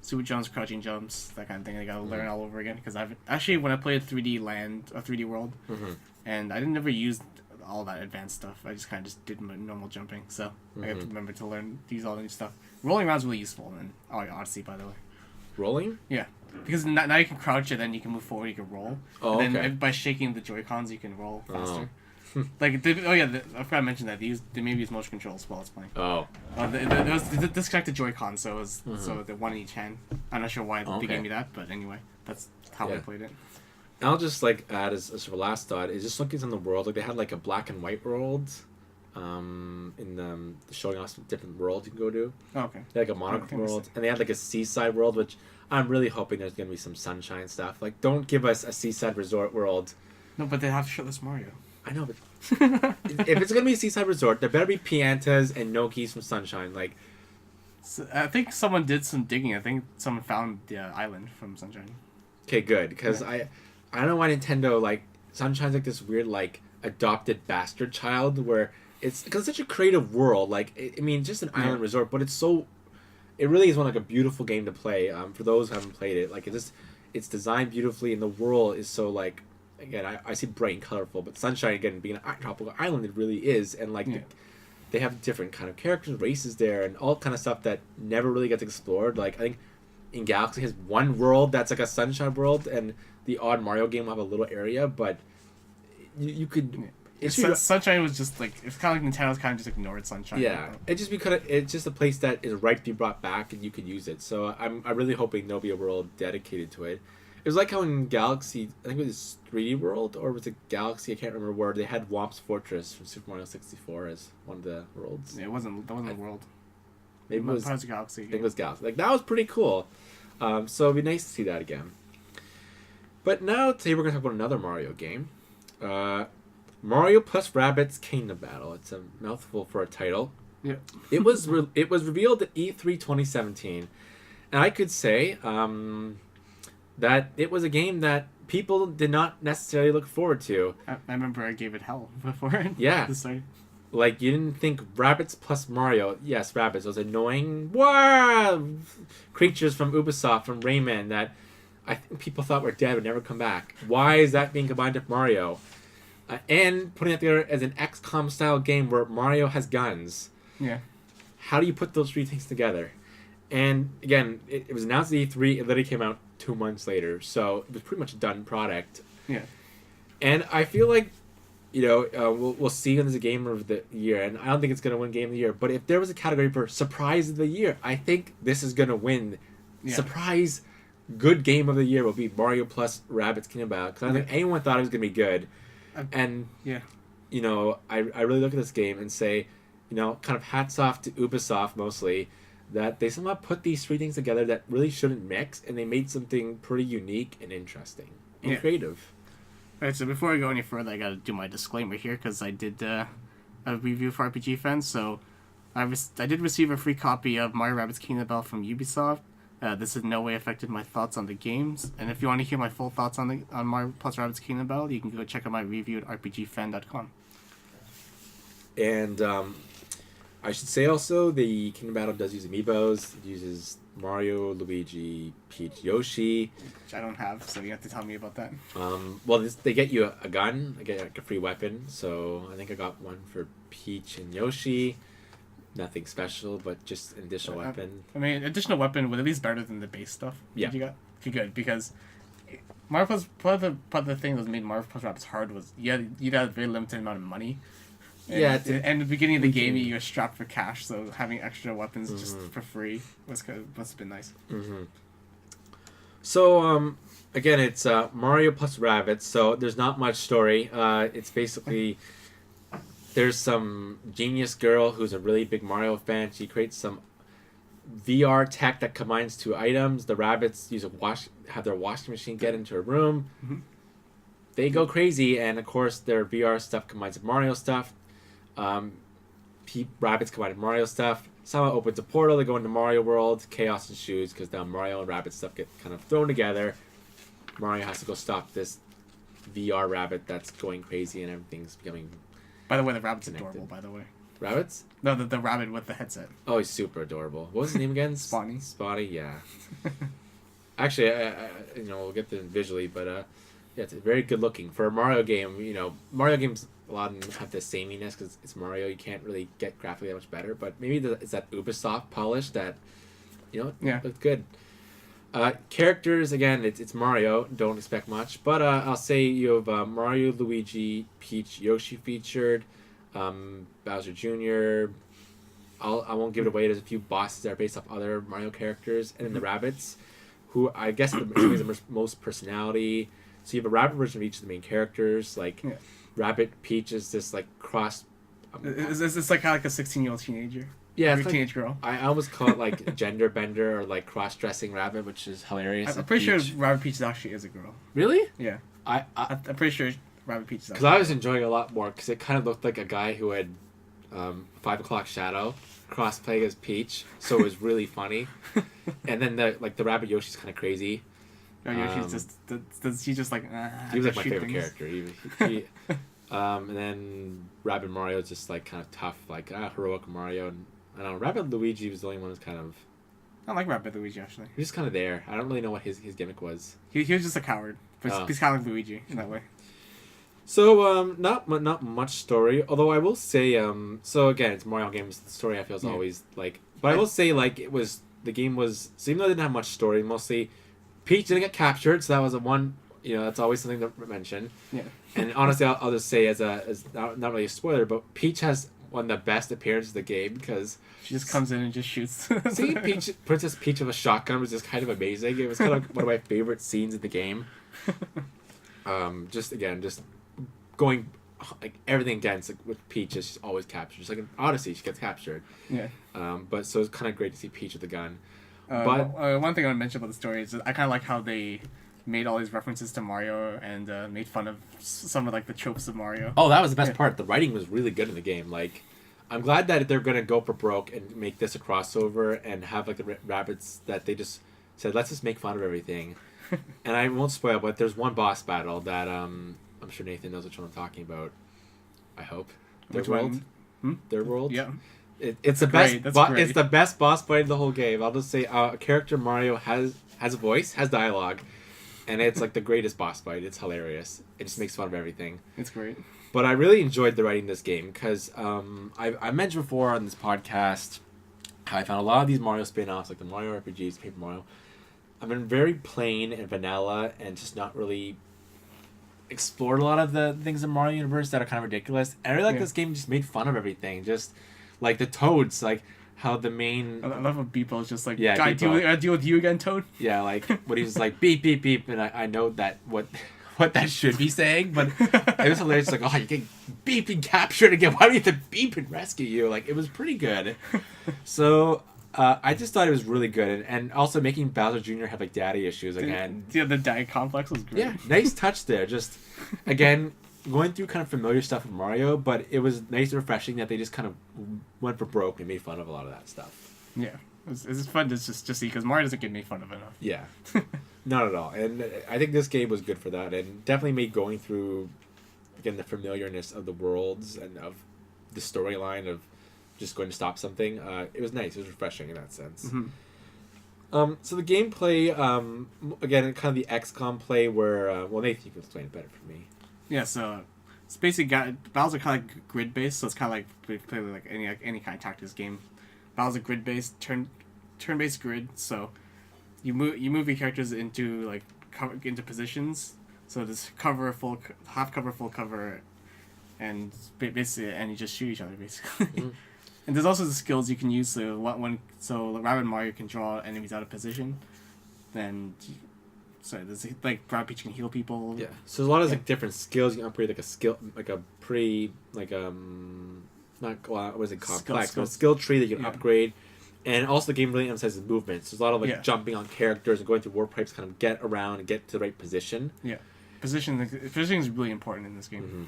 super jumps, crouching jumps, that kind of thing. I got to learn all over again because I've actually when I played 3D Land or 3D World, and I didn't ever use all that advanced stuff. I just kind of just did my normal jumping, so I have to remember to learn to use all the new stuff. Rolling around is really useful in Odyssey, by the way. Rolling? Yeah. Because now you can crouch and then you can move forward, you can roll. Oh, and then by shaking the Joy-Cons, you can roll faster. I forgot to mention that they maybe use motion controls while it's playing. Oh. There was the disconnected Joy-Con, so it was so the one in each hand. I'm not sure why they gave me that, but anyway, that's how I played it. I'll just add as sort of last thought is just looking on the world. Like they had like a black and white world, in showing off some different worlds you can go to. Oh, okay. They had like a monochrome world, and they had like a seaside world, which I'm really hoping there's gonna be some sunshine stuff. Like, don't give us a seaside resort world. No, but they have shirtless Mario. I know, but if it's gonna be a seaside resort, there better be Piantas and Nokis from Sunshine. Like, so, I think someone did some digging. I think someone found the island from Sunshine. Okay, good, because I don't know why Nintendo Sunshine's like this weird adopted bastard child where it's such a creative world. Like, I mean, just an island resort, but it really is a beautiful game to play. For those who haven't played it, it's designed beautifully, and the world is so again, I see bright and colorful, but Sunshine again being a tropical island, it really is, and they have different kind of characters, races there, and all kind of stuff that never really gets explored. Like I think in Galaxy has one world that's like a Sunshine world, and the odd Mario game will have a little area, but you could. Sunshine was just it's kind of like Nintendo's kind of just ignored Sunshine. Yeah, it's just a place that is right to be brought back, and you could use it. So I'm really hoping there'll be a world dedicated to it. It was like how in Galaxy, I think it was 3D World, or was it Galaxy? I can't remember where they had Womp's Fortress from Super Mario 64 as one of the worlds. Yeah, that wasn't a world. Maybe it was Galaxy. I think it was Galaxy. That was pretty cool. So it'd be nice to see that again. But now today we're gonna talk about another Mario game. Mario plus Rabbids Kingdom Battle. It's a mouthful for a title. Yeah. It was revealed at E3 2017, and I could say that it was a game that people did not necessarily look forward to. I remember I gave it hell before. Yeah. You didn't think Rabbids plus Mario. Yes, Rabbids. Those annoying creatures from Ubisoft, from Rayman, that I think people thought were dead would never come back. Why is that being combined with Mario? And putting it there as an XCOM style game where Mario has guns. Yeah. How do you put those three things together? And again, it was announced at E3. It literally came out 2 months later, so it was pretty much a done product. Yeah. And I feel like, we'll see when there's a game of the year, and I don't think it's gonna win game of the year. But if there was a category for surprise of the year, I think this is gonna win. Yeah. Surprise, good game of the year will be Mario plus Rabbids Kingdom Battle, because I don't think anyone thought it was gonna be good. And I really look at this game and say, kind of hats off to Ubisoft mostly. that they somehow put these three things together that really shouldn't mix, and they made something pretty unique and interesting and creative. Alright, so before I go any further, I gotta do my disclaimer here, because I did a review for RPG Fans, so I did receive a free copy of Mario Rabbids Kingdom Battle from Ubisoft. This in no way affected my thoughts on the games, and if you want to hear my full thoughts on Mario plus Rabbids Kingdom Battle, you can go check out my review at rpgfan.com. And I should say also, the Kingdom Battle does use amiibos. It uses Mario, Luigi, Peach, Yoshi. Which I don't have, so you have to tell me about that. Well, they get you a gun. I get like a free weapon. So I think I got one for Peach and Yoshi. Nothing special, but just an additional weapon. I mean, additional weapon would at least better than the base stuff. Yeah. You got? Okay, good, because Mario Plus, part of the thing that made Mario Plus Rabbids hard was you had a very limited amount of money. And at the beginning of the game, you were strapped for cash, so having extra weapons just for free must have been nice. Mm-hmm. So, again, it's Mario plus Rabbids, so there's not much story. It's basically, there's some genius girl who's a really big Mario fan. She creates some VR tech that combines two items. The Rabbids have their washing machine get into a room. Mm-hmm. They go crazy, and of course, their VR stuff combines with Mario stuff. Rabbids combine with Mario stuff. Someone opens a portal, they go into Mario World. Chaos ensues because now Mario and Rabbids stuff get kind of thrown together. Mario has to go stop this VR rabbit that's going crazy, and everything's becoming. By the way, the rabbit's adorable. By the way, Rabbids? No, the rabbit with the headset. Oh, he's super adorable. What was his name again? Spotty. Spotty, yeah. Actually, I we'll get to it visually, but yeah, it's very good looking for a Mario game. Mario games, a lot of them have this sameness because it's Mario. You can't really get graphically that much better, but maybe it's that Ubisoft polish that, looked good. Characters, again, it's Mario. Don't expect much, but I'll say you have Mario, Luigi, Peach, Yoshi featured, Bowser Jr. I won't give it away. There's a few bosses that are based off other Mario characters, and then the Rabbids, who I guess the most personality. So you have a rabbit version of each of the main characters. Rabbit Peach is this cross. It's like kind of like a 16-year-old teenager. Yeah, it's teenage girl. I almost call it gender bender or cross-dressing rabbit, which is hilarious. I'm pretty sure Rabbit Peach actually is a girl. Really? Yeah. I'm pretty sure Rabbit Peach is. Because I was enjoying it a lot more because it kind of looked like a guy who had 5 o'clock shadow cross-play as Peach, so it was really funny. And then the rabbit Yoshi's kind of crazy. No, Yoshi's he's just like. He was my favorite character. He and then Rabbid Mario is just kind of tough, heroic Mario. And I don't know, Rabbid Luigi was the only one who's kind of. I like Rabbid Luigi actually. He's just kind of there. I don't really know what his gimmick was. He was just a coward, but he's kind of like Luigi in that way. So not much story. Although I will say so again, it's Mario games. The story I feel is always but I will say the game was, so even though it didn't have much story, mostly Peach didn't get captured, so that was that's always something to mention. Yeah. And honestly, I'll just say as not really a spoiler, but Peach has one of the best appearances of the game because she just comes in and just shoots. See, Princess Peach with a shotgun was just kind of amazing. It was kind of one of my favorite scenes in the game. Just going everything against with Peach is always captured. Just like in Odyssey, she gets captured. Yeah. But so it's kind of great to see Peach with a gun. But one thing I want to mention about the story is that I kind of like how they made all these references to Mario and made fun of some of the tropes of Mario. Oh, that was the best part. The writing was really good in the game. I'm glad that they're gonna go for broke and make this a crossover and have the Rabbids that they just said, let's just make fun of everything. And I won't spoil, but there's one boss battle that I'm sure Nathan knows which one I'm talking about. I hope. Which one? Their world. Yeah. It's the best. It's the best boss fight in the whole game. I'll just say, a character Mario has a voice, has dialogue, and it's the greatest boss fight. It's hilarious. It just makes fun of everything. It's great. But I really enjoyed the writing of this game because I mentioned before on this podcast how I found a lot of these Mario spin-offs, like the Mario RPGs, Paper Mario, have been very plain and vanilla and just not really explored a lot of the things in Mario Universe that are kind of ridiculous. And I really this game just made fun of everything. Just the Toads, how the main... I love how Beeple is just yeah, I deal with you again, Toad? Yeah, when he was beep, beep, beep, and I know that what that should be saying, but it was hilarious. You get beep and captured again. Why do you have to beep and rescue you? It was pretty good. So I just thought it was really good, and also making Bowser Jr. have like daddy issues again. Yeah, the daddy complex was great. Yeah, nice touch there. Just again, going through kind of familiar stuff with Mario, but it was nice and refreshing that they just kind of went for broke and made fun of a lot of that stuff. Yeah, it's fun to just see because Mario doesn't get made fun of enough. Yeah, not at all. And I think this game was good for that, and definitely made going through again the familiarness of the worlds and of the storyline of just going to stop something. It was nice. It was refreshing in that sense. Mm-hmm. So the gameplay, again, kind of the XCOM play where, well, Nathan, you can explain it better for me. Yeah, so it's basically Battles are kind of like grid based, so it's kind of like play like any kind of tactics game. Battles are grid based, turn based grid. So you move your characters into into positions. So this half cover, full cover, and basically, and you just shoot each other basically. Mm-hmm. And there's also the skills you can use. So Rabbid Mario can draw enemies out of position. Then, there's like Rabbid Peach can heal people. Yeah. So there's a lot of like different skills you can upgrade, like a skill, like a not what was it complex, but a skill tree that you can upgrade. And also the game really emphasizes movement. So there's a lot of like jumping on characters and going through warp pipes, kind of get around and get to the right position. Yeah, positioning is really important in this game. Mm-hmm.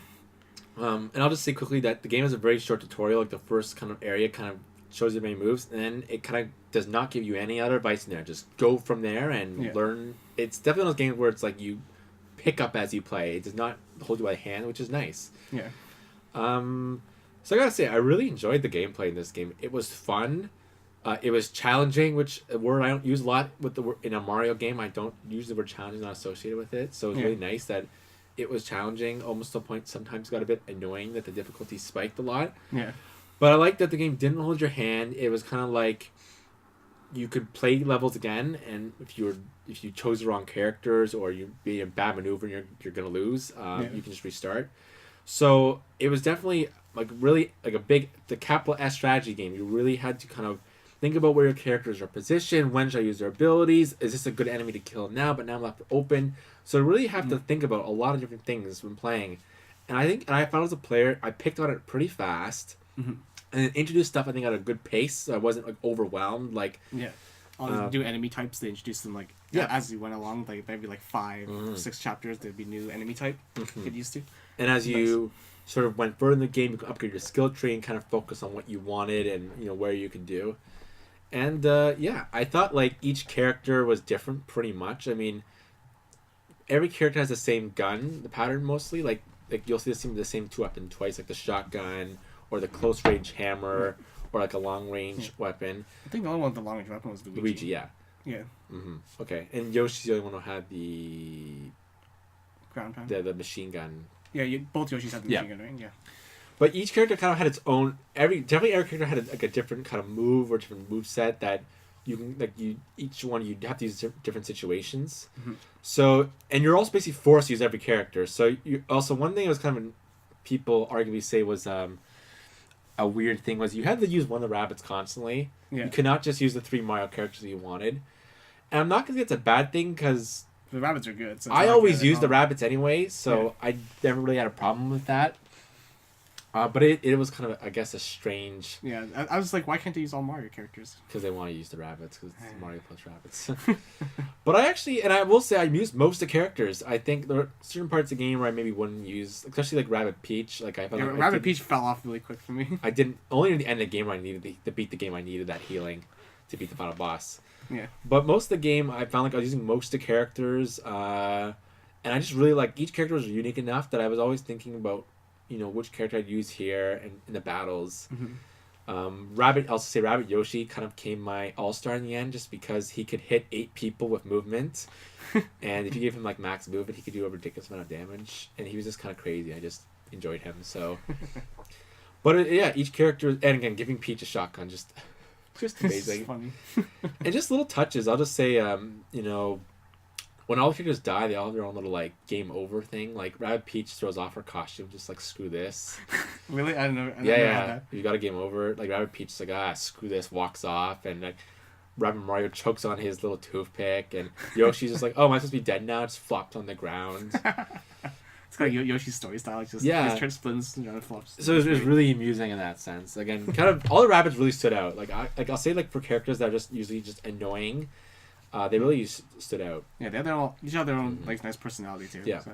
And I'll just say quickly that the game has a very short tutorial. Like the first kind of area kind of shows you many moves, and then it kind of does not give you any other advice in there. Just go from there and learn. It's definitely one of those games where it's like you pick up as you play. It does not hold you by the hand, which is nice. Yeah. So I gotta say, I really enjoyed the gameplay in this game. It was fun. It was challenging, which a word I don't use a lot with in a Mario game. I don't use the word challenging, not associated with it. So it's really nice that it was challenging, almost to a point sometimes got a bit annoying that the difficulty spiked a lot. Yeah. But I like that the game didn't hold your hand. It was kind of like you could play levels again, and if you chose the wrong characters or you made a bad maneuver and you're gonna lose, you can just restart. So it was definitely like really like the capital S strategy game. You really had to kind of think about where your characters are positioned. When should I use their abilities? Is this a good enemy to kill now? But now I'm left open. So I really have to think about a lot of different things when playing. And I found as a player, I picked on it pretty fast. Mm-hmm. And it introduced stuff I think at a good pace, so I wasn't like overwhelmed. Like new enemy types. They introduced them as you went along. Like maybe like 5 or 6 chapters. There'd be new enemy type to get used to. And as you sort of went further in the game, you could upgrade your skill tree and kind of focus on what you wanted and where you could do. And I thought like each character was different pretty much. I mean, every character has the same gun, the pattern mostly. Like you'll see the same 2 weapon twice, like the shotgun or the close range hammer or like a long range weapon. I think the only one with the long range weapon was Luigi. Yeah. Yeah. Mm-hmm. Okay, and Yoshi's the only one who had the ground pound. The machine gun. Yeah, both Yoshis had the machine gun, right? Yeah. But each character kind of had its own. Every character had a different kind of move or different move set that you can each one you'd have to use different situations. Mm-hmm. So and you're also basically forced to use every character. So you also one thing that was kind of people arguably say was a weird thing was you had to use one of the Rabbids constantly. Yeah. You could not just use the 3 Mario characters that you wanted. And I'm not gonna say it's a bad thing because the Rabbids are good. So I always use the Rabbids anyway, so I never really had a problem with that. But it was kind of, I guess, a strange... Yeah, I was like, why can't they use all Mario characters? Because they want to use the Rabbids, because it's Mario plus Rabbids. But I will say I used most of the characters. I think there are certain parts of the game where I maybe wouldn't use, especially like Rabbid Peach. Like I felt like Rabbid Peach fell off really quick for me. I didn't, only at the end of the game where I needed to beat the game, I needed that healing to beat the final boss. Yeah. But most of the game, I found like I was using most of the characters, and I just really like, each character was unique enough that I was always thinking about which character I'd use here and in the battles. Mm-hmm. Rabbid Yoshi kind of became my all-star in the end just because he could hit 8 people with movement. And if you gave him like max movement, he could do a ridiculous amount of damage. And he was just kind of crazy. I just enjoyed him. So, but each character, and again, giving Peach a shotgun, just amazing. Funny. And just little touches. I'll just say, when all the characters die, they all have their own little, like, game over thing. Like, Rabbid Peach throws off her costume, just like, screw this. Really? I don't know. Yeah. You got a game over. Like, Rabbid Peach is like, screw this, walks off. And, like, Rabbid Mario chokes on his little toothpick. And Yoshi's just like, oh, am I supposed to be dead now? Just flopped on the ground. It's like Yoshi's story style. It's just Yeah. turn splits and flops. So it was really amusing in that sense. Again, kind of all the Rabbids really stood out. I'll say like for characters that are just usually just annoying, they really stood out. Yeah, they all each have their own like nice personality too. Yeah. So.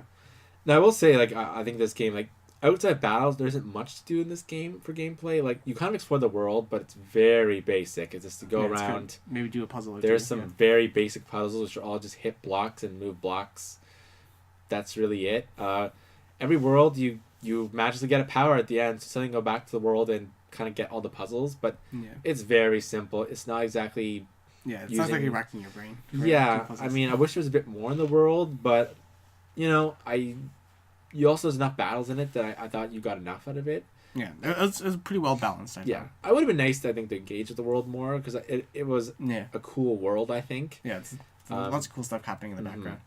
Now I will say like I think this game like outside battles there isn't much to do in this game for gameplay. Like you kind of explore the world, but it's very basic. It's just to go around. Maybe do a puzzle. There's some very basic puzzles which are all just hit blocks and move blocks. That's really it. Every world you magically get a power at the end, so suddenly go back to the world and kind of get all the puzzles. But it's very simple. It's not exactly. Yeah, it sounds like you're racking your brain. Yeah, I mean, I wish there was a bit more in the world, but you know, you also there's enough battles in it that I thought you got enough out of it. Yeah, it was pretty well balanced. I thought. I would have been nice, I think, to engage with the world more because it was a cool world. I think. Yeah, it's lots of cool stuff happening in the background.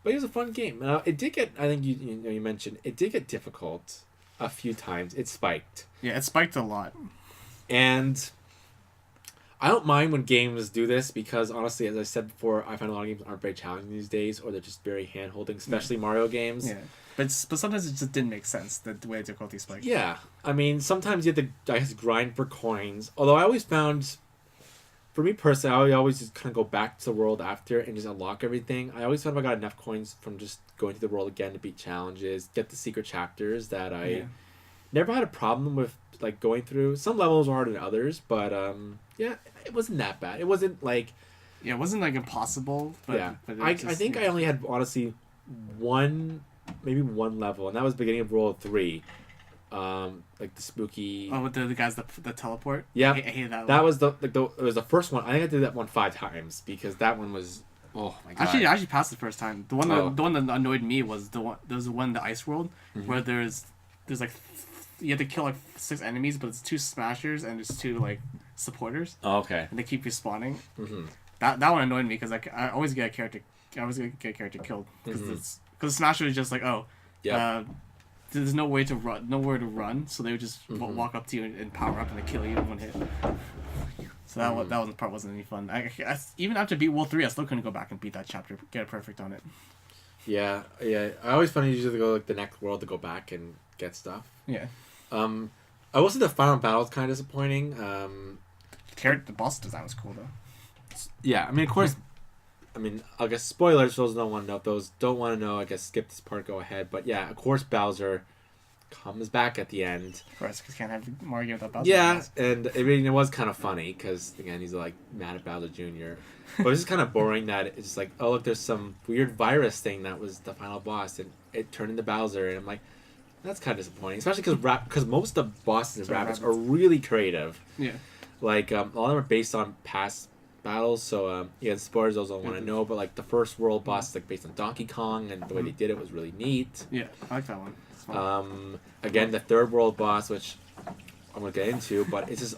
But it was a fun game. It did get. I think you mentioned it did get difficult a few times. It spiked. Yeah, it spiked a lot. And I don't mind when games do this because honestly, as I said before, I find a lot of games aren't very challenging these days, or they're just very hand holding, especially Mario games. Yeah, but sometimes it just didn't make sense the way the difficulty spiked. Yeah, I mean sometimes you have to grind for coins. Although I always found. For me personally, I always just kind of go back to the world after and just unlock everything. I always found I got enough coins from just going to the world again to beat challenges, get the secret chapters that I never had a problem with like going through. Some levels were harder than others, but it wasn't that bad. It wasn't like it wasn't like impossible. But, but I think I only had honestly maybe one level, and that was beginning of World 3. Like the spooky. Oh, with the guys that teleport. Yeah, I hated that. That was it was the first one. I think I did that one 5 times because that one was oh my god. Actually, I actually passed the first time. The one that annoyed me was the one the ice world where there's like you have to kill like 6 enemies, but it's 2 smashers and there's 2 like supporters. Oh, okay. And they keep respawning. That one annoyed me because like I always get a character killed because the smasher is just like there's nowhere to run, so they would just walk up to you and power up and they kill you in one hit. So that part wasn't any fun. I even after beat World 3, I still couldn't go back and beat that chapter, get it perfect on it. Yeah. I always find it easier to go like the next world to go back and get stuff. Yeah. I will say the final battle is kind of disappointing. The boss design was cool though. Yeah, I mean, of course. I mean, I guess spoilers. Those don't want to know. If those don't want to know, I guess skip this part. Go ahead. But yeah, of course, Bowser comes back at the end. Of course, because can't have Mario without Bowser. Yeah, and I mean, it was kind of funny because again, he's like mad at Bowser Jr. But it's just kind of boring that it's like, oh look, there's some weird virus thing that was the final boss, and it turned into Bowser, and I'm like, that's kind of disappointing, especially because most of the bosses in Rabbids are really creative. Yeah. Like a lot of them are based on past battles, so spoilers those don't want to know, but like the first world boss is like based on Donkey Kong, and the way they did it was really neat. Yeah, I like that one. Again, the third world boss, which I'm gonna get into, but it's this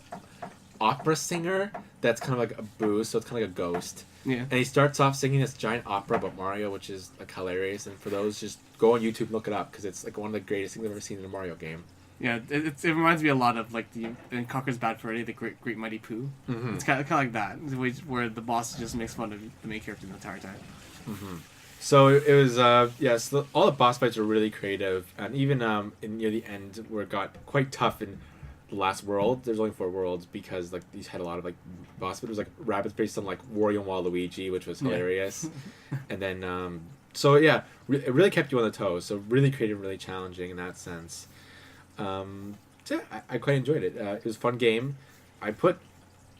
opera singer that's kind of like a boost, so it's kind of like a ghost. Yeah. And he starts off singing this giant opera about Mario, which is like hilarious. And for those, just go on YouTube and look it up because it's like one of the greatest things I've ever seen in a Mario game. Yeah, it reminds me a lot of like in Conker's Bad Fur Day, the Great Mighty Pooh. It's kind of like that, where the boss just makes fun of the main character the entire time. So it was so all the boss fights were really creative, and even in near the end where it got quite tough in the last world. There's only 4 worlds because like these had a lot of like boss fights. It was like Rabbids based on like Wario and Waluigi, which was hilarious. And then it really kept you on the toes. So really creative, really challenging in that sense. I quite enjoyed it. It was a fun game. I put,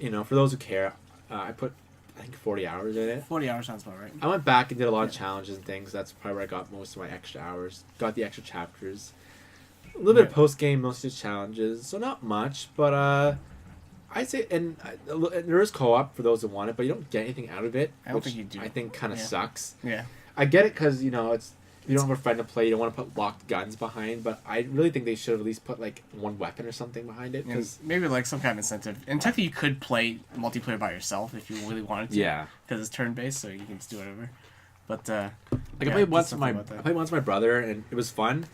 for those who care, I put I think 40 hours in it. 40 hours sounds about right. I went back and did a lot of challenges and things. That's probably where I got most of my extra hours. Got the extra chapters. A little bit of post game, mostly just challenges. So not much, but I'd say and there is co-op for those who want it, but you don't get anything out of it. I don't think you do. I think kind of sucks. Yeah. I get it because it's. You don't have a friend to play. You don't want to put locked guns behind, but I really think they should have at least put like one weapon or something behind it. Cause maybe like some kind of incentive. And technically, you could play multiplayer by yourself if you really wanted to. Yeah. Because it's turn based, so you can just do whatever. But I played once with my brother, and it was fun.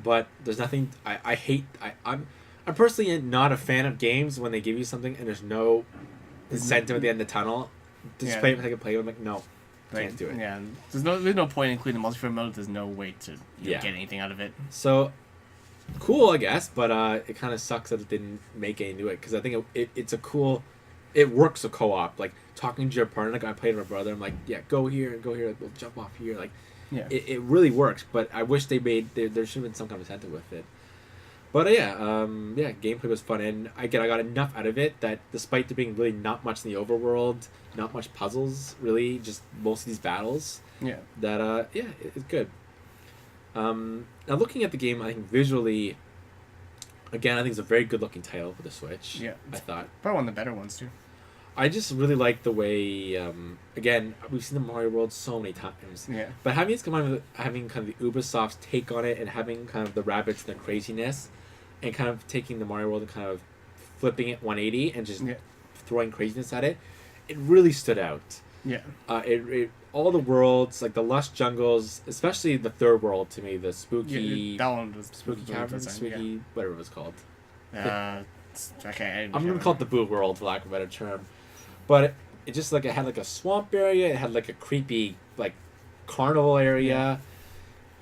But there's nothing. I'm personally not a fan of games when they give you something and there's no incentive at the end of the tunnel. Just play it if I can play it. I'm like, no. Can't do it. Yeah, there's no point in including the multiplayer mode. There's no way to Yeah. get anything out of it. So, cool, I guess, but it kind of sucks that it didn't make any new it, because I think it's a cool... It works a co-op. Like, talking to your partner, like I played with my brother, I'm like, yeah, go here, like, we'll jump off here. Like, Yeah. it really works, but I wish there should have been some kind of incentive with it. But gameplay was fun, and I got enough out of it that despite there being really not much in the overworld, not much puzzles, really, just most of these battles, that it's good. Now looking at the game, I think visually, again, I think it's a very good looking title for the Switch. Yeah, I thought probably one of the better ones too. I just really like the way, again, we've seen the Mario World so many times. Yeah. But having it's combined with having kind of the Ubisoft's take on it and having kind of the Rabbids and the craziness, and kind of taking the Mario World and kind of flipping it 180 and just throwing craziness at it, it really stood out. Yeah. All the worlds, like the lush jungles, especially the third world to me, the spooky... Yeah, that one was... Spooky Cavern, spooky... whatever it was called. Okay. I'm going to call it the Boo World, for lack of a better term. But it just, like, it had, like, a swamp area, it had, like, a creepy, like, carnival area,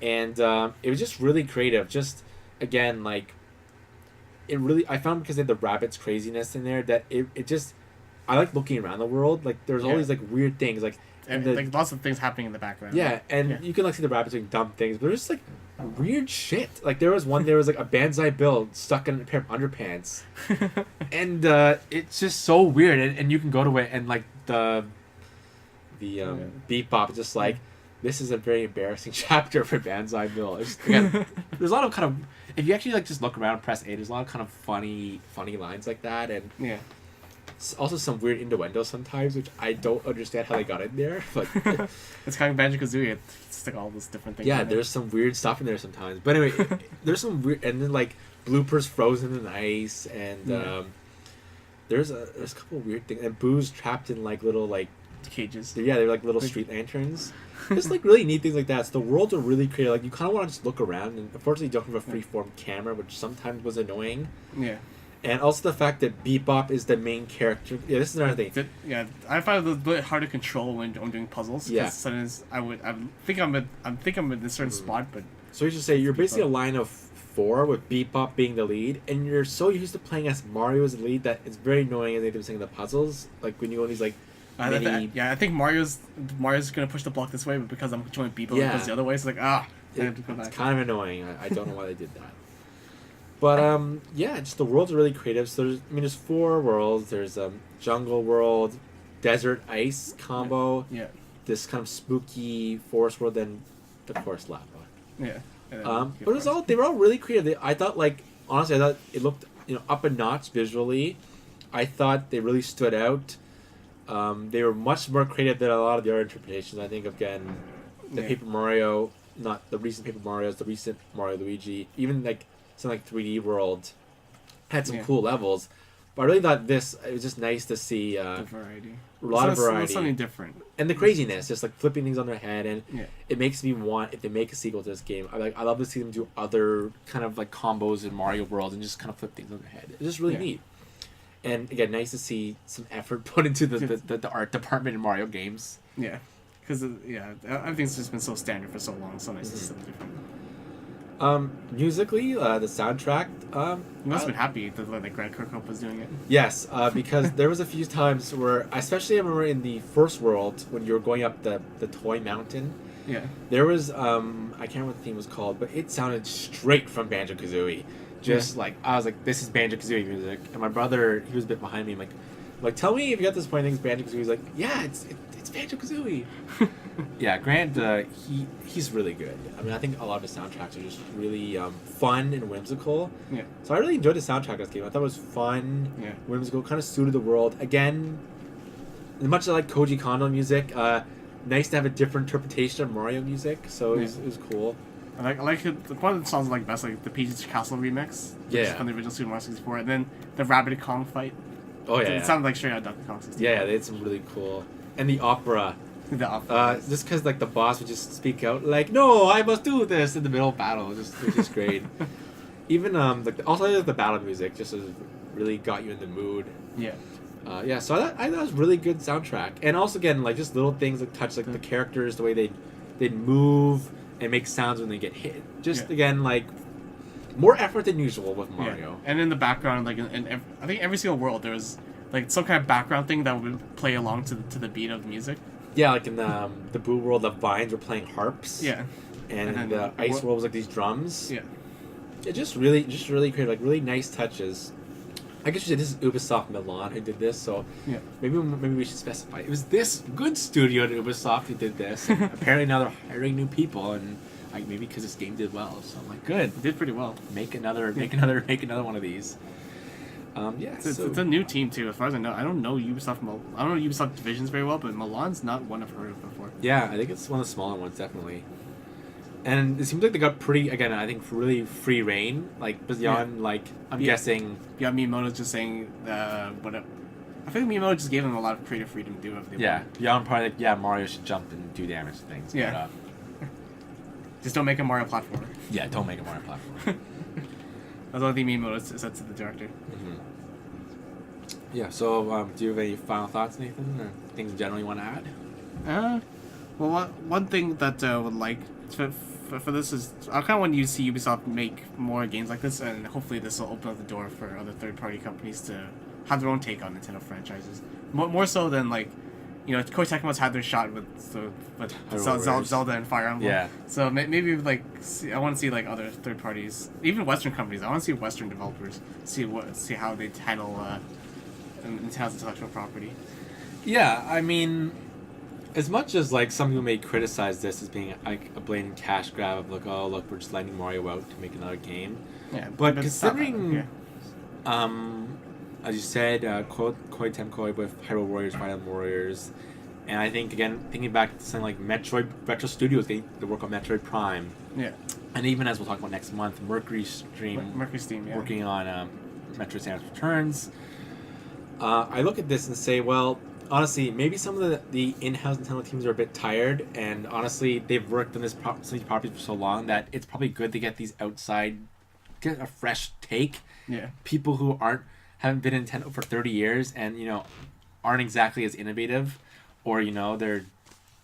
and it was just really creative. Just, again, like, it really... I found because they had the Rabbids craziness in there that it just... I like looking around the world. Like, there's all these, like, weird things, like... And like lots of things happening in the background. Yeah, and you can like see the Rabbids doing dumb things, but there's just like weird shit. Like there was like a Banzai Bill stuck in a pair of underpants, and it's just so weird. And you can go to it and like the beat bop is just like, this is a very embarrassing chapter for Banzai Bill. Again, there's a lot of kind of, if you actually like just look around and press A, there's a lot of kind of funny lines like that, and also some weird innuendo sometimes, which I don't understand how they got in there. But it's kind of Banjo-Kazooie. It's like all those different things. Yeah, there's some weird stuff in there sometimes. But anyway, there's some weird, and then like bloopers frozen in ice, and there's a couple of weird things, and Boo's trapped in like little like cages. Yeah, they're like little street lanterns. Just like really neat things like that. So the worlds are really creative. Like you kind of want to just look around, and unfortunately, you don't have a freeform camera, which sometimes was annoying. Yeah. And also the fact that Bebop is the main character. Yeah, this is another thing. I find it a bit hard to control when I'm doing puzzles. Yeah. Sometimes I think I'm in a certain spot, but. So you should say you're basically a line of 4 with Bebop being the lead, and you're so used to playing as Mario as the lead that it's very annoying as they do saying the puzzles. Like when you go in these like. I think Mario's gonna push the block this way, but because I'm controlling Bebop, it goes the other way. It's like I have to go back. It's kind of annoying. I don't know why they did that. But just the worlds are really creative. So there's 4 worlds. There's jungle world, desert ice combo. Yeah. This kind of spooky forest world, then of course lava. Yeah. But they were all really creative. I thought honestly it looked up a notch visually. I thought they really stood out. They were much more creative than a lot of the other interpretations. I think again, the Paper Mario, not the recent Paper Marios, the recent Mario Luigi, even like. Some 3D World had some cool levels, but I really thought it was just nice to see the variety. A lot of variety, something different, and the craziness, just like flipping things on their head, and it makes me want, if they make a sequel to this game, I love to see them do other kind of like combos in Mario World and just kind of flip things on their head. It's just really neat, and again, nice to see some effort put into the art department in Mario games. Yeah, because everything's just been so standard for so long, so nice to see something different. Musically, the soundtrack. You must have been happy that Grant Kirkhope was doing it. Yes, because there was a few times where, especially I remember in the first world when you were going up the toy mountain. Yeah. There was I can't remember what the theme was called, but it sounded straight from Banjo-Kazooie. Just like I was like, this is Banjo-Kazooie music, and my brother, he was a bit behind me. I'm like, tell me if you got this point. I think it's Banjo-Kazooie. He's like, yeah, it's Banjo-Kazooie. Yeah, Grant, he's really good. I mean, I think a lot of his soundtracks are just really fun and whimsical. Yeah. So I really enjoyed the soundtrack of this game. I thought it was fun, whimsical, kind of suited the world. Again, as much as I like Koji Kondo music, nice to have a different interpretation of Mario music. So it was cool. I like it. One of the songs I like best, like the Peach's Castle remix. Yeah. From the original Super Mario 64, and then the Rabbid Kong fight. Oh yeah. It sounded like straight out of Donkey Kong 64. Yeah, they had some really cool. And the opera. Just because the boss would just speak out no, I must do this in the middle of battle. It was just great. Even also the battle music just really got you in the mood. Yeah. Yeah, so I thought it was really good soundtrack, and also again like just little things like touch like the characters, the way they'd move and make sounds when they get hit. Just again like more effort than usual with Mario. Yeah. And in the background, like I think every single world there was like some kind of background thing that would play along to the beat of the music. Yeah, like in the Boo World, the vines were playing harps. Yeah. And in the Ice World was like these drums. Yeah. It just really created like really nice touches. I guess you said this is Ubisoft Milan who did this, so maybe we should specify. It was this good studio at Ubisoft who did this. And apparently now they're hiring new people, and maybe because this game did well. So I'm like, good, it did pretty well. Make another one of these. It's a new team too, as far as I know. I don't know Ubisoft. I don't know Ubisoft divisions very well, but Milan's not one I've heard of before. Yeah, I think it's one of the smaller ones, definitely. And it seems like they got pretty, again, I think really free reign, like beyond like I'm guessing. Yeah, Miyamoto's just saying what. I think Miyamoto just gave them a lot of creative freedom to do whatever they want. Beyond probably like, Mario should jump and do damage to things. Yeah. But, just don't make a Mario platformer. Yeah, don't make a Mario platformer. That's what the Miyamoto said to the director. Mm-hmm. Yeah, so do you have any final thoughts, Nathan, or things generally you want to add? Well, one thing that I would like for this is I kind of want you to see Ubisoft make more games like this, and hopefully this will open up the door for other third-party companies to have their own take on Nintendo franchises. More so than like, Koei Tecmo's had their shot with Zelda and Fire Emblem. Yeah. So maybe like I want to see like other third parties, even Western companies. I want to see Western developers see how they handle Nintendo's intellectual property. Yeah, I mean, as much as like some people may criticize this as being like a blatant cash grab of like, oh look, we're just letting Mario out to make another game. Yeah, but considering, as you said, Koei Tecmo with Hyrule Warriors, Fire Emblem Warriors, and I think again thinking back to something like Metroid Retro Studios, they work on Metroid Prime. Yeah. And even as we'll talk about next month, Mercury Steam, working on Metroid Samus Returns. I look at this and say, well, honestly, maybe some of the in-house Nintendo teams are a bit tired, and honestly, they've worked on some of these properties for so long that it's probably good to get these get a fresh take. Yeah. People who haven't been in Nintendo for 30 years and, aren't exactly as innovative, or, they're,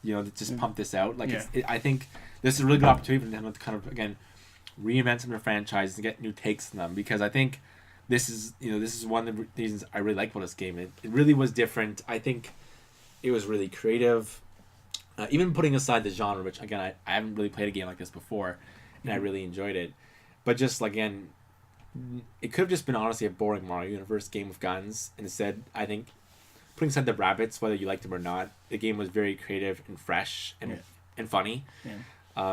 just pump this out. Like, I think this is a really good opportunity for Nintendo to kind of, again, reinvent some of their franchises and get new takes on them, because I think this is one of the reasons I really like about this game. It really was different. I think it was really creative. Even putting aside the genre, which again I haven't really played a game like this before, and I really enjoyed it. But just again, it could have just been honestly a boring Mario Universe game with guns. And instead, I think putting aside the Rabbids, whether you liked them or not, the game was very creative and fresh and funny. Yeah.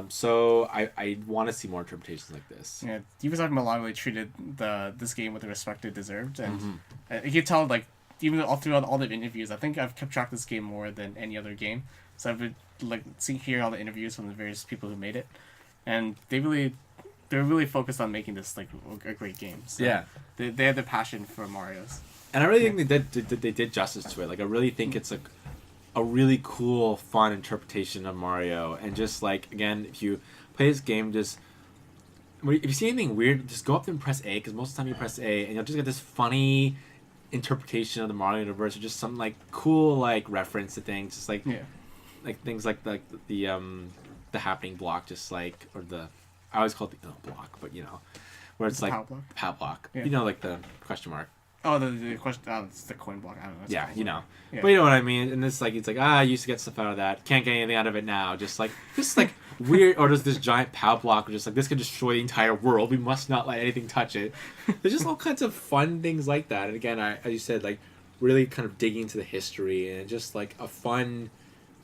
So I want to see more interpretations like this. Yeah, Ubisoft Milan really treated this game with the respect it deserved, and you can tell like even throughout all the interviews. I think I've kept track of this game more than any other game, so I've been like hearing all the interviews from the various people who made it, and they're really focused on making this like a great game. So yeah, they have the passion for Mario's, and I really think they did justice to it. Like I really think it's like a really cool, fun interpretation of Mario. And just like, again, if you play this game, just if you see anything weird, just go up and press A, because most of the time you press A and you'll just get this funny interpretation of the Mario universe, or just some like cool like reference to things, just like like things like the happening block, just like, or the, I always call it the block, but where it's like pow block, like the question mark. Oh, the question. Oh, it's the coin block. I don't know. Yeah, But you know what I mean. And it's like I used to get stuff out of that. Can't get anything out of it now. Just like weird. Or does this giant pow block? Or just like this could destroy the entire world. We must not let anything touch it. There's just all kinds of fun things like that. And again, as you said, like really kind of digging into the history and just like a fun,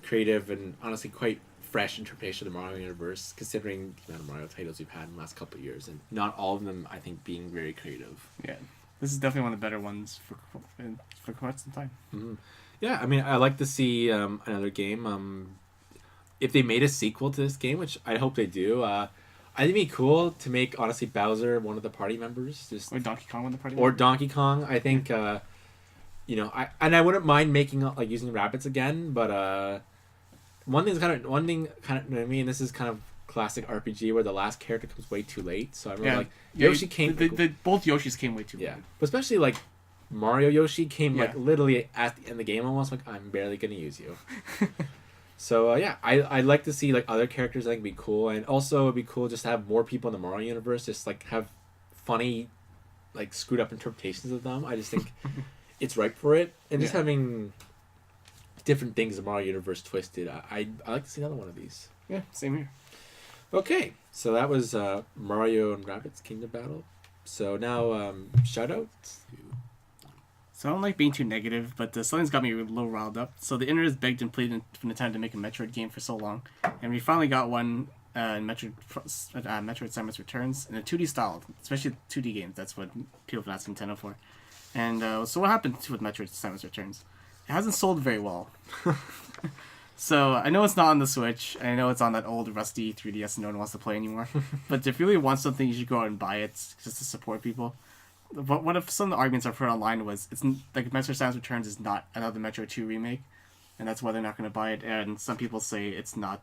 creative, and honestly quite fresh interpretation of the Mario universe, considering the amount of Mario titles we've had in the last couple of years, and not all of them, I think, being very creative. Yeah. This is definitely one of the better ones for quite some time. Mm-hmm. Yeah, I mean, I like to see another game. If they made a sequel to this game, which I hope they do, I think it'd be cool to make, honestly, Bowser one of the party members. Or Donkey Kong one of the party members. Or Donkey Kong. I think, I wouldn't mind making, like, using Rabbids again, but one thing, I mean, this is kind of classic RPG where the last character comes way too late. So I remember Yoshi came. Both Yoshis came way too late. Yeah, but especially like Mario Yoshi came like Yeah. literally at the end of the game almost. Like, I'm barely gonna use you. So yeah, I'd like to see like other characters. I think would be cool, and also it'd be cool just to have more people in the Mario universe. Just like have funny, like screwed up interpretations of them. I just think it's ripe for it, and just Yeah. having different things in the Mario universe twisted. I like to see another one of these. Yeah, same here. Okay, so that was Mario and Rabbids Kingdom Battle. So now shout outs. So I don't like being too negative, but something's got me a little riled up. So the internet has begged and pleaded for Nintendo to make a Metroid game for so long, and we finally got one Metroid Samus Returns in a 2D style, especially 2D games. That's what people have been asking Nintendo for. And so what happened with Metroid Samus Returns? It hasn't sold very well. So I know it's not on the Switch, and I know it's on that old rusty 3DS no one wants to play anymore. But if you really want something, you should go out and buy it just to support people. But what if some of the arguments I've heard online was it's like Metroid Samus Returns is not another Metroid 2 remake, and that's why they're not going to buy it. And some people say it's not.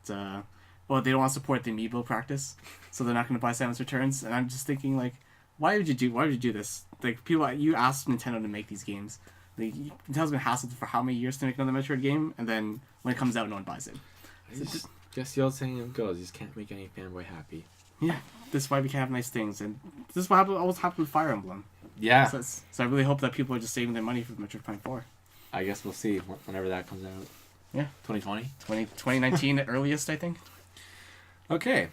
Well, they don't want to support the amiibo practice, so they're not going to buy Samus Returns. And I'm just thinking like, why would you do this? Like people, you asked Nintendo to make these games. Like, Nintendo's been hassled for how many years to make another Metroid game, and then when it comes out, no one buys it. I guess the old saying goes, you just can't make any fanboy happy. Yeah, this is why we can have nice things, and this is what always happened with Fire Emblem. Yeah. So I really hope that people are just saving their money for Metroid Prime 4. I guess we'll see whenever that comes out. Yeah. 2020? 2019 at earliest, I think. Okay.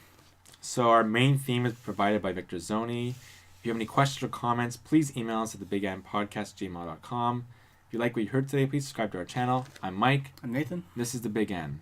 So our main theme is provided by Victor Zoni. If you have any questions or comments, please email us at thebigndpodcast@gmail.com. If you like what you heard today, please subscribe to our channel. I'm Mike. I'm Nathan. This is The Big N.